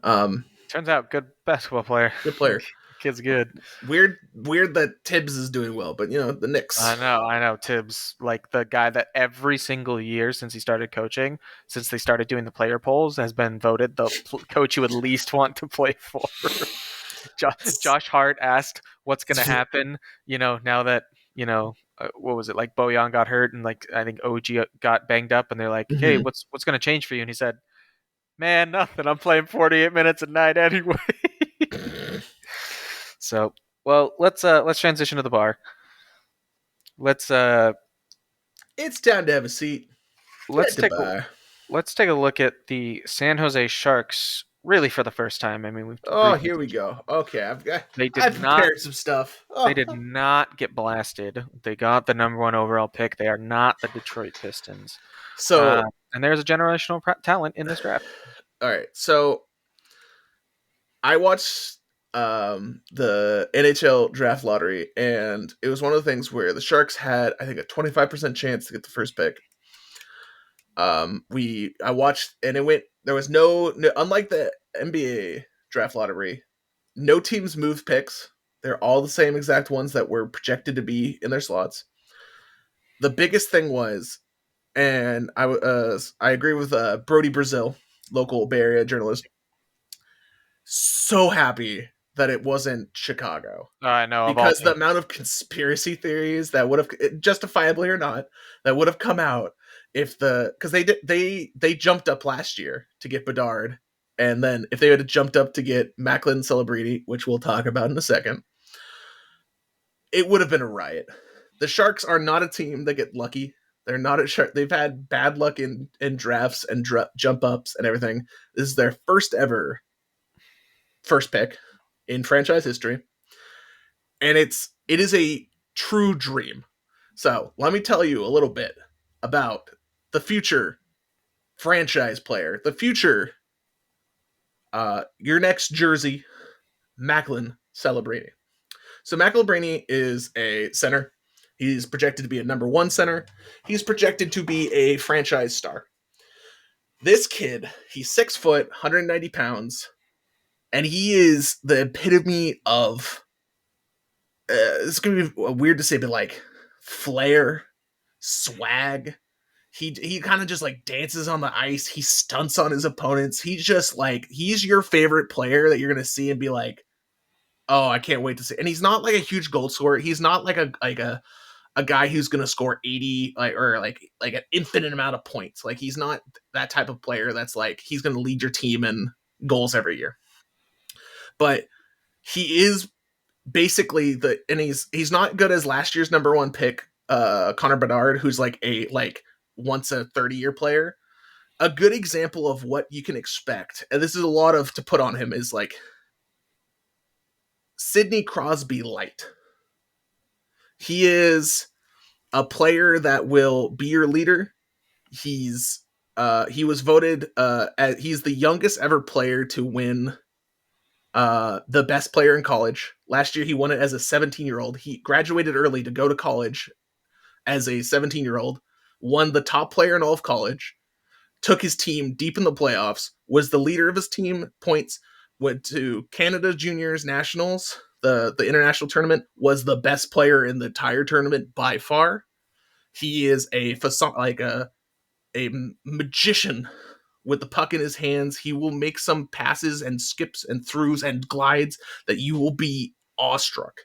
Um, Turns out, good basketball player. Good player. Kid's good. Weird that Tibbs is doing well, but you know the Knicks. I know. Tibbs, like the guy that every single year since he started coaching, since they started doing the player polls, has been voted the coach you would least want to play for. Josh Hart asked, "What's going to happen?" Now that what was it like? Bojan got hurt, and like I think OG got banged up, and they're like, "Hey, Mhm. what's going to change for you?" And he said, "Man, nothing. I'm playing 48 minutes a night anyway." So, well, let's transition to the bar. Let's It's time to have a seat. let's At the take bar. let's take a look at the San Jose Sharks really for the first time. I mean, we've Oh, briefly here we touched on go. Okay, I've They did not prepared some stuff. they Oh. did not get blasted. They got the number one overall pick. They are not the Detroit Pistons. Uh, So, and there's a generational talent in this draft. all right. So, I watched the NHL Draft Lottery, and it was one of the things where the Sharks had, I think, a 25% chance to get the first pick. I watched, and it went. There was no unlike the NBA Draft Lottery, no teams moved picks. They're all the same exact ones that were projected to be in their slots. The biggest thing was, and I agree with Brody Brazil, local Bay Area journalist. So happy that it wasn't Chicago I know of all because the teams. amount of conspiracy theories that would have, justifiably or not, that would have come out if because they jumped up last year to get Bedard, and then if they had jumped up to get Macklin Celebrity, which we'll talk about in a second, it would have been a riot. The Sharks are not a team that get lucky. They're not a shark. They've had bad luck in drafts and jump ups and everything. This is their first ever first pick in franchise history, and it is a true dream. So let me tell you a little bit about the future franchise player, the future, your next jersey, Macklin Celebrini. So McElbrainy is a center. He's projected to be a number one center. He's projected to be a franchise star. This kid, he's 6 foot, 190 pounds, and he is the epitome of, it's going to be weird to say, but like flair, swag. He kind of just like dances on the ice. He stunts on his opponents. He's just like, he's your favorite player that you're going to see and be like, oh, I can't wait to see. And he's not like a huge goal scorer. He's not like a guy who's going to score 80 or like an infinite amount of points. Like he's not that type of player that's like he's going to lead your team in goals every year. But he is basically and he's not good as last year's number one pick, Connor Bedard, who's like a once a 30-year player. A good example of what you can expect, and this is a lot of to put on him, is like Sidney Crosby light. He is a player that will be your leader. He was voted as he's the youngest ever player to win the best player in college. Last year he won it as a 17-year-old. He graduated early to go to college as a 17-year-old, won the top player in all of college, took his team deep in the playoffs, was the leader of his team, points, went to Canada Juniors Nationals, the international tournament, was the best player in the entire tournament by far. He is a magician with the puck in his hands. He will make some passes and skips and throughs and glides that you will be awestruck.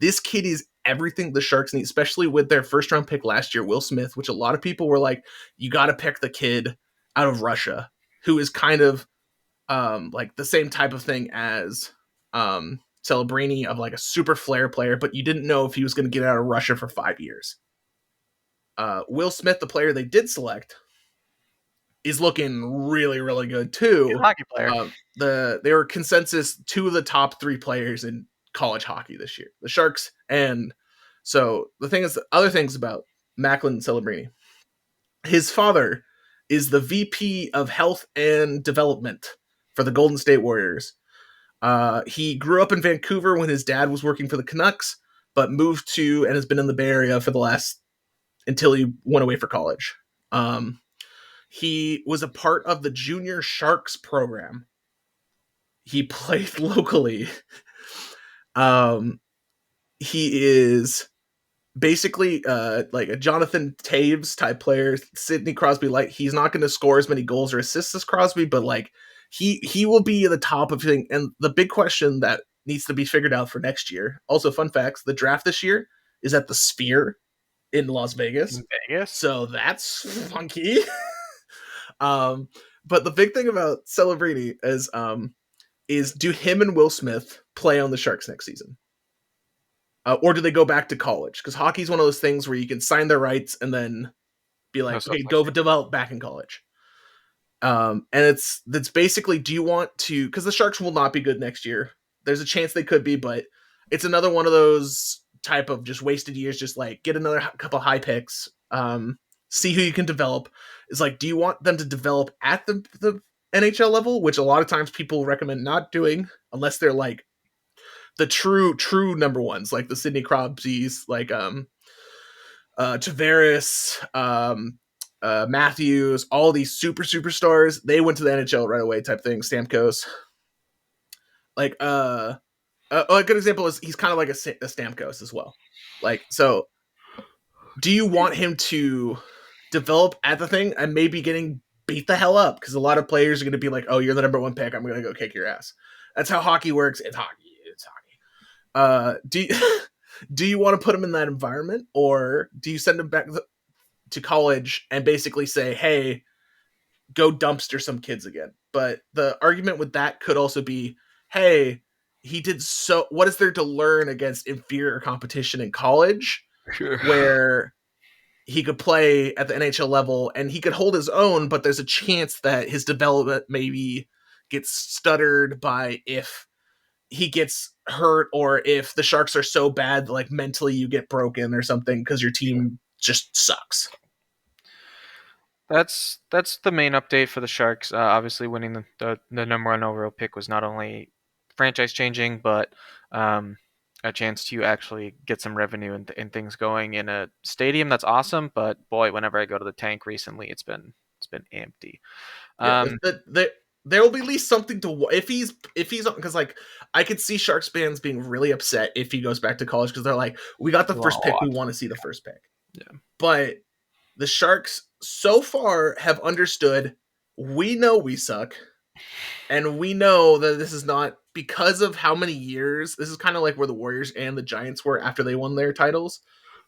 This kid is everything the Sharks need, especially with their first round pick last year, Will Smith, which a lot of people were like, you got to pick the kid out of Russia, who is kind of like the same type of thing as Celebrini, of like a super flair player, but you didn't know if he was going to get out of Russia for 5 years. Will Smith, the player they did select, is looking really, really good too. He's a hockey player. They were consensus 2 of the top 3 players in college hockey this year, the Sharks. And so the thing is, the other things about Macklin Celebrini, his father is the VP of Health and Development for the Golden State Warriors. He grew up in Vancouver when his dad was working for the Canucks, but moved to and has been in the Bay Area for the last until he went away for college. He was a part of the Junior Sharks program. He played locally. He is basically like a Jonathan Taves type player, Sidney Crosby light. He's not going to score as many goals or assists as Crosby, but like he will be at the top of thing. And the big question that needs to be figured out for next year. Also, fun facts: the draft this year is at the Sphere in Las Vegas. So that's funky. But the big thing about Celebrini is do him and Will Smith play on the Sharks next season? Or do they go back to college? Because hockey's one of those things where you can sign their rights and then be like, okay, go develop back in college. And it's basically, do you want to, because the Sharks will not be good next year. There's a chance they could be, but it's another one of those type of just wasted years, just like get another couple high picks, see who you can develop. It's like, do you want them to develop at the NHL level, which a lot of times people recommend not doing unless they're like the true number ones, like the Sidney Crosbys, like Tavares, Matthews, all these superstars. They went to the NHL right away type thing. Stamkos. Like a good example is he's kind of like a Stamkos as well. Like, so do you want him to develop at the thing and maybe getting beat the hell up? Because a lot of players are going to be like, oh, you're the number one pick, I'm going to go kick your ass. That's how hockey works. It's hockey. Do you want to put him in that environment, or do you send him back to college and basically say, hey, go dumpster some kids again? But the argument with that could also be, hey, what is there to learn against inferior competition in college? Sure. Where he could play at the NHL level and he could hold his own, but there's a chance that his development maybe gets stuttered by if he gets hurt, or if the Sharks are so bad like mentally you get broken or something because your team just sucks. That's the main update for the Sharks. Obviously, winning the number one overall pick was not only franchise changing, but a chance to actually get some revenue and things going in a stadium that's awesome. But boy, whenever I go to the tank recently, it's been empty. Yeah, Um, there will be at least something to if he's because like I could see Sharks fans being really upset if he goes back to college because they're like, we got the first pick, we want to see the first pick. Yeah. But the Sharks so far have understood we know we suck, and we know that this is not because of how many years. This is kind of like where the Warriors and the Giants were after they won their titles,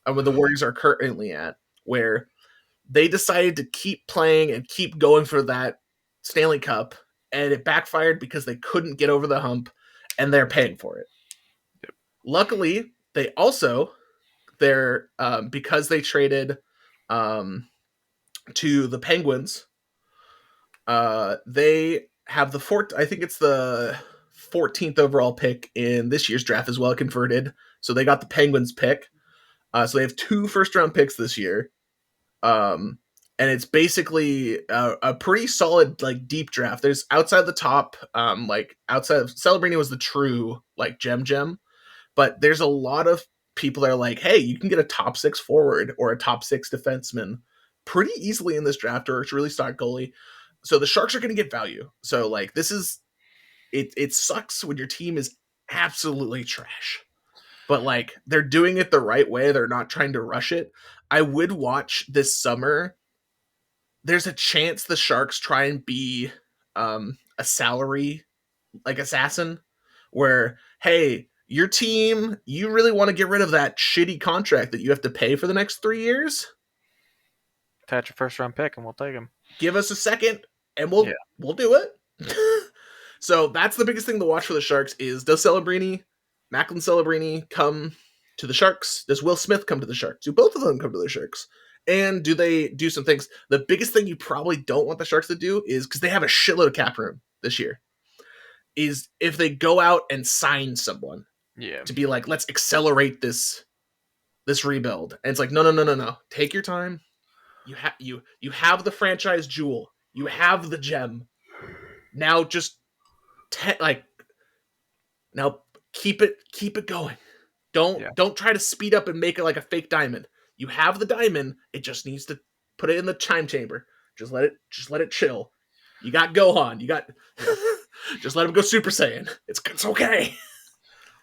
and where the Warriors are currently at, where they decided to keep playing and keep going for that Stanley Cup, and it backfired because they couldn't get over the hump, and they're paying for it. Yep. Luckily, they also because they traded to the Penguins. They have I think it's the 14th overall pick in this year's draft as well, converted. So they got the Penguins pick. So they have 2 first round picks this year. And it's basically a pretty solid like deep draft. There's outside the top, like outside of Celebrini was the true like gem, but there's a lot of people that are like, hey, you can get a top 6 forward or a top 6 defenseman pretty easily in this draft, or it's really stock goalie. So the Sharks are going to get value. So like this is it sucks when your team is absolutely trash, but like they're doing it the right way. They're not trying to rush it. I would watch this summer. There's a chance the Sharks try and be a salary like assassin, where hey, your team, you really want to get rid of that shitty contract that you have to pay for the next 3 years? Attach a first round pick and we'll take him. Give us a second and we'll do it. So that's the biggest thing to watch for the Sharks is does Macklin Celebrini come to the Sharks? Does Will Smith come to the Sharks? Do both of them come to the Sharks? And do they do some things? The biggest thing you probably don't want the Sharks to do is, because they have a shitload of cap room this year, is if they go out and sign someone to be like, let's accelerate this rebuild. And it's like, no. Take your time. You have the franchise jewel. You have the gem. Now just now keep it going. Don't try to speed up and make it like a fake diamond. You have the diamond. It just needs to put it in the time chamber. Just let it chill. You got Gohan. You got just let him go Super Saiyan. It's okay.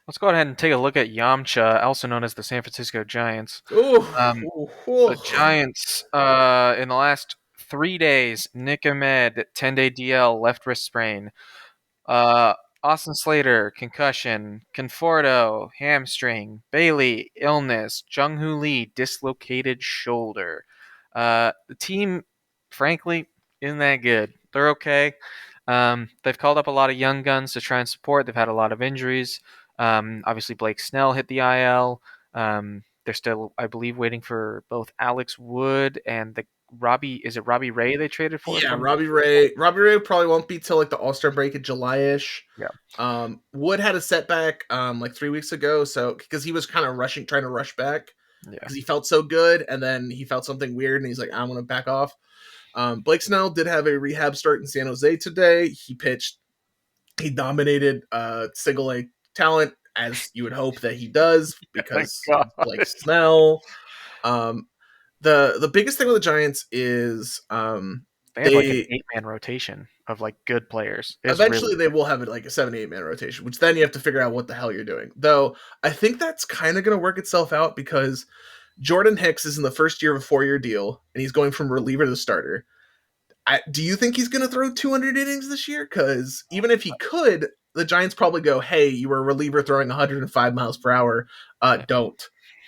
Let's go ahead and take a look at Yamcha, also known as the San Francisco Giants. The Giants, in the last 3 days, Nick Ahmed, 10-day DL, left wrist sprain. Austin Slater, concussion. Conforto, hamstring. Bailey, illness. Jung-Hoo Lee, dislocated shoulder. The team, frankly, isn't that good. They're okay. They've called up a lot of young guns to try and support. They've had a lot of injuries. Obviously, Blake Snell hit the IL. They're still, I believe, waiting for both Alex Wood and is it Robbie Ray they traded for? Yeah, Robbie Ray. Robbie Ray probably won't be till like the All-Star break in July-ish. Yeah. Wood had a setback like 3 weeks ago, so because he was kind of trying to rush back because he felt so good, and then he felt something weird, and he's like, I want to back off. Blake Snell did have a rehab start in San Jose today. He pitched. He dominated single A talent, as you would hope that he does, because Blake Snell. The biggest thing with the Giants is they have like an 8-man rotation of like good players. Eventually they will have it like a 7-8-man rotation, which then you have to figure out what the hell you're doing. Though I think that's kind of going to work itself out because Jordan Hicks is in the first year of a 4-year deal and he's going from reliever to starter. Do you think he's going to throw 200 innings this year? Because even if he could, the Giants probably go, hey, you were a reliever throwing 105 miles per hour. Don't.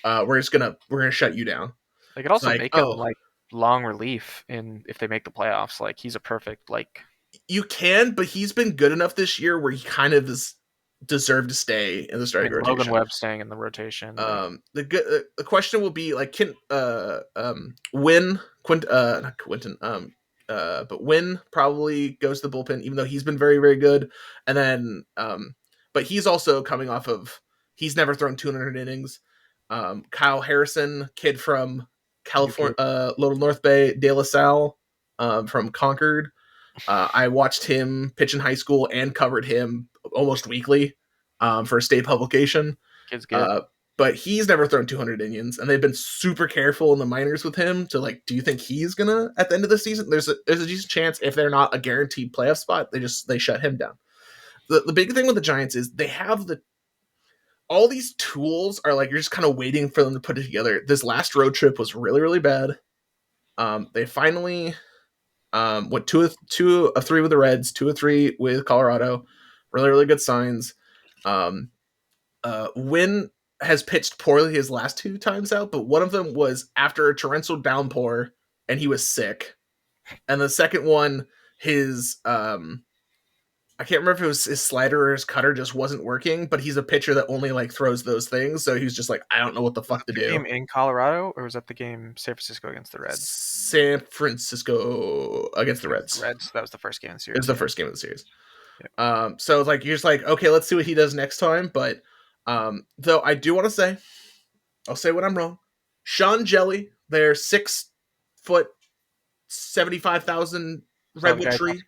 We're gonna shut you down. They could also make him like long relief if they make the playoffs. Like he's a perfect like. You can, but he's been good enough this year where he kind of is deserved to stay in the starting rotation. Logan Webb staying in the rotation. The question will be like but Wynn probably goes to the bullpen, even though he's been very, very good. And then but he's also coming off of he's never thrown 200 innings. Kyle Harrison, kid from California, Little North Bay, De La Salle, from Concord. I watched him pitch in high school and covered him almost weekly for a state publication. Kid's good. But he's never thrown 200 innings, and they've been super careful in the minors with him to like, do you think he's gonna at the end of the season? There's a decent chance if they're not a guaranteed playoff spot, they shut him down. The big thing with the Giants is they have all these tools are like you're just kind of waiting for them to put it together. This last road trip was really, really bad. They finally went 2 of 3 with the Reds, 2 of 3 with Colorado. Really, really good signs. Wynn has pitched poorly his last 2 times out, but one of them was after a torrential downpour and he was sick. And the second one, his I can't remember if it was his slider or his cutter just wasn't working, but he's a pitcher that only like throws those things. So he was just like, I don't know what the fuck to do. Game in Colorado, or was that the game San Francisco against the Reds? San Francisco against the Reds. Reds. That was the first game of the series. It was the first game of the series. Yeah. So like you're just like, okay, let's see what he does next time. But though I do want to say, I'll say when I'm wrong. Sean Jelly, their 6 foot 75,000 redwood tree.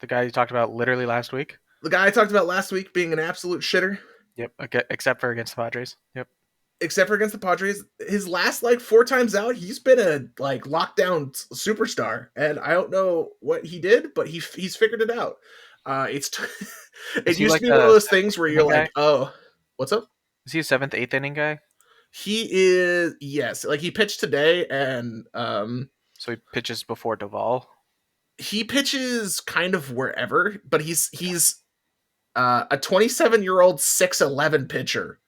The guy you talked about literally last week. The guy I talked about last week being an absolute shitter. Yep. Okay, except for against the Padres. Yep. Except for against the Padres, his last like 4 times out, he's been a like lockdown superstar, and I don't know what he did, but he's figured it out. It used to be one of those things where you're like, oh, what's up? Is he a 7th, 8th inning guy? He is, yes. Like he pitched today, and so he pitches before Duvall. He pitches kind of wherever, but he's a 27-year-old 6'11" pitcher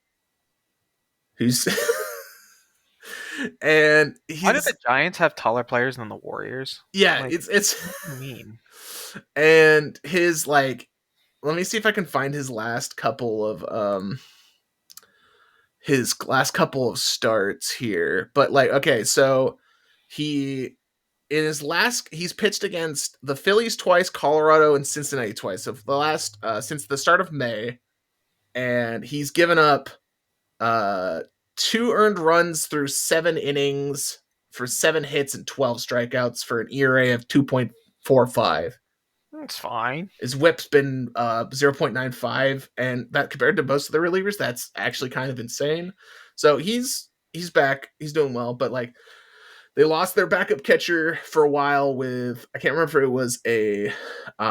who's and why do the Giants have taller players than the Warriors? Yeah, like, it's mean. And his like, let me see if I can find his last couple of starts here. But like, okay, so he's pitched against the Phillies twice, Colorado, and Cincinnati twice. So the last since the start of May, and he's given up 2 earned runs through 7 innings for 7 hits and 12 strikeouts for an ERA of 2.45. That's fine. His whip's been 0.95, and that compared to most of the relievers, that's actually kind of insane. So he's back. He's doing well, but like they lost their backup catcher for a while with, I can't remember if it was I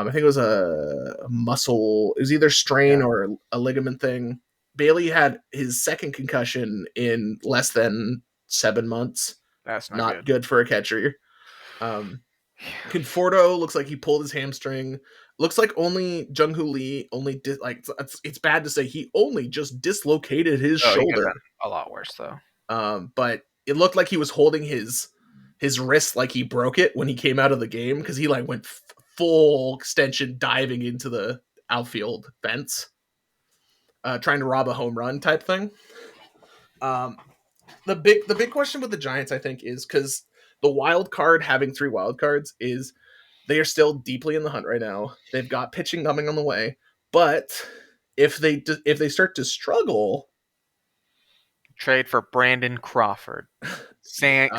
think it was a muscle. It was either strain or a ligament thing. Bailey had his 2nd concussion in less than 7 months. That's not good for a catcher. Conforto looks like he pulled his hamstring. Looks like only Jung-Hoo Lee it's bad to say he only just dislocated his shoulder. A lot worse though. But it looked like he was holding his wrist like he broke it when he came out of the game, because he like went full extension diving into the outfield fence, trying to rob a home run type thing. The big question with the Giants, I think, is because the wild card, having 3 wild cards, is they are still deeply in the hunt right now. They've got pitching coming on the way, but if they start to struggle, trade for Brandon Crawford, sign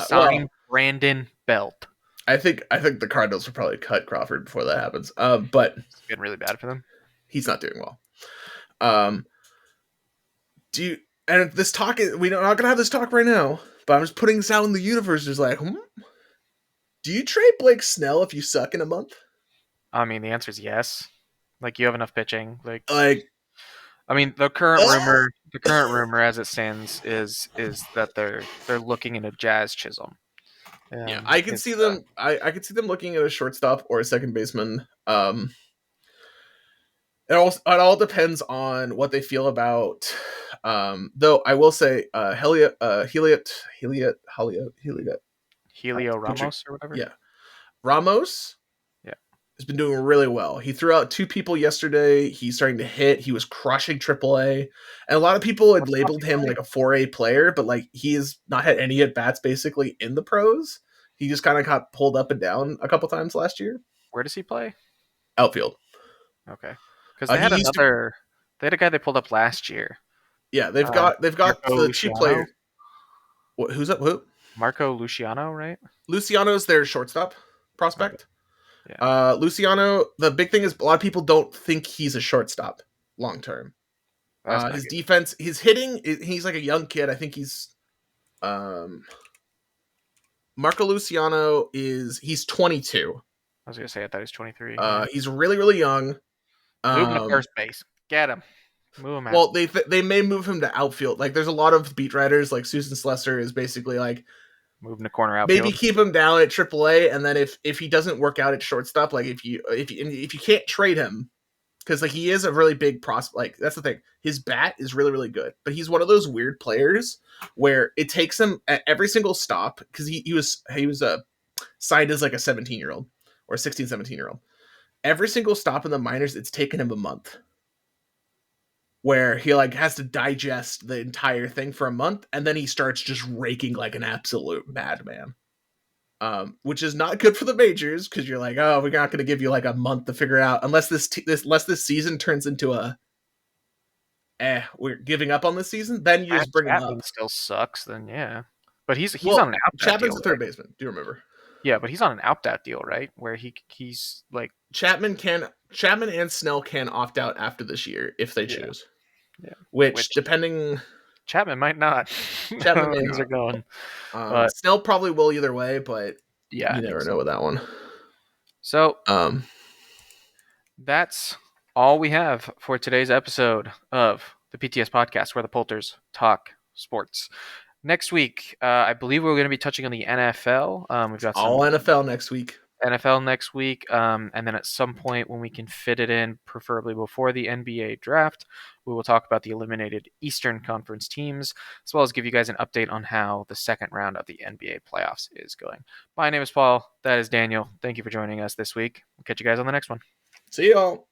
Brandon Belt. I think the Cardinals will probably cut Crawford before that happens. But it's been really bad for them. He's not doing well. And this talk is, we're not gonna have this talk right now, but I'm just putting this out in the universe. There's like, do you trade Blake Snell if you suck in a month? I mean, the answer is yes. Like, you have enough pitching. Like I mean, the current rumor as it stands is that they're looking into Jazz Chisholm. Yeah, I can see them. I can see them looking at a shortstop or a second baseman. It all depends on what they feel about. Though I will say, Helio Ramos or whatever. Yeah, Ramos. Yeah, has been doing really well. He threw out 2 people yesterday. He's starting to hit. He was crushing AAA, and a lot of people had labeled him like a 4A player, but like he has not had any at bats basically in the pros. He just kind of got pulled up and down a couple times last year. Where does he play? Outfield. Okay. Because they had They had a guy they pulled up last year. Yeah, they've got Marco the two Luciano. player. Who's up? Who? Marco Luciano, right? Luciano's their shortstop Okay. prospect. Yeah, Luciano. The big thing is a lot of people don't think he's a shortstop long term. that's not His good. defense, his hitting. He's like a young kid. I think he's um, Marco Luciano he's 22. I was gonna say I thought he was 23. Yeah. He's really really young. Move him to Um, first base. Get him. Move him out. well, they may move him to outfield. Like there's a lot of beat writers like Susan Slesser is basically like Move him to corner maybe outfield. keep him down at AAA, and then if he doesn't work out at shortstop, like if you can't trade him because like he is a really big prospect. Like that's the thing, his bat is really really good, but he's one of those weird players where it takes him at every single stop because he was signed as like a 17-year-old or 16, 17-year-old. Every single stop in the minors, it's taken him a month. Where he like has to digest the entire thing for a month, and then he starts just raking like an absolute madman. Which is not good for the majors because you're like, oh, we're not going to give you like a month to figure out unless this season turns into we're giving up on this season. Then you Matt just bring him Chapman up. still sucks. Then yeah, but he's Well, on an opt out deal. Chapman's a third Right? baseman. Do you remember? Yeah, but he's on an opt out deal, right? Where he's like Chapman and Snell can opt out after this year if they yeah choose. yeah. Which depending, Chapman might not. Chapman may Things are not. going, but Snell probably will either way, but yeah, you I think never so. know with that one. So Um, that's all we have for today's episode of the PTS podcast, where the Poulters talk sports. Next week, I believe we're going to be touching on the NFL. We've got all some NFL next week. NFL next week, and then at some point when we can fit it in, preferably before the NBA draft, we will talk about the eliminated Eastern Conference teams, as well as give you guys an update on how the second round of the NBA playoffs is going. My name is Paul. That is Daniel. Thank you for joining us this week. We'll catch you guys on the next one. See y'all.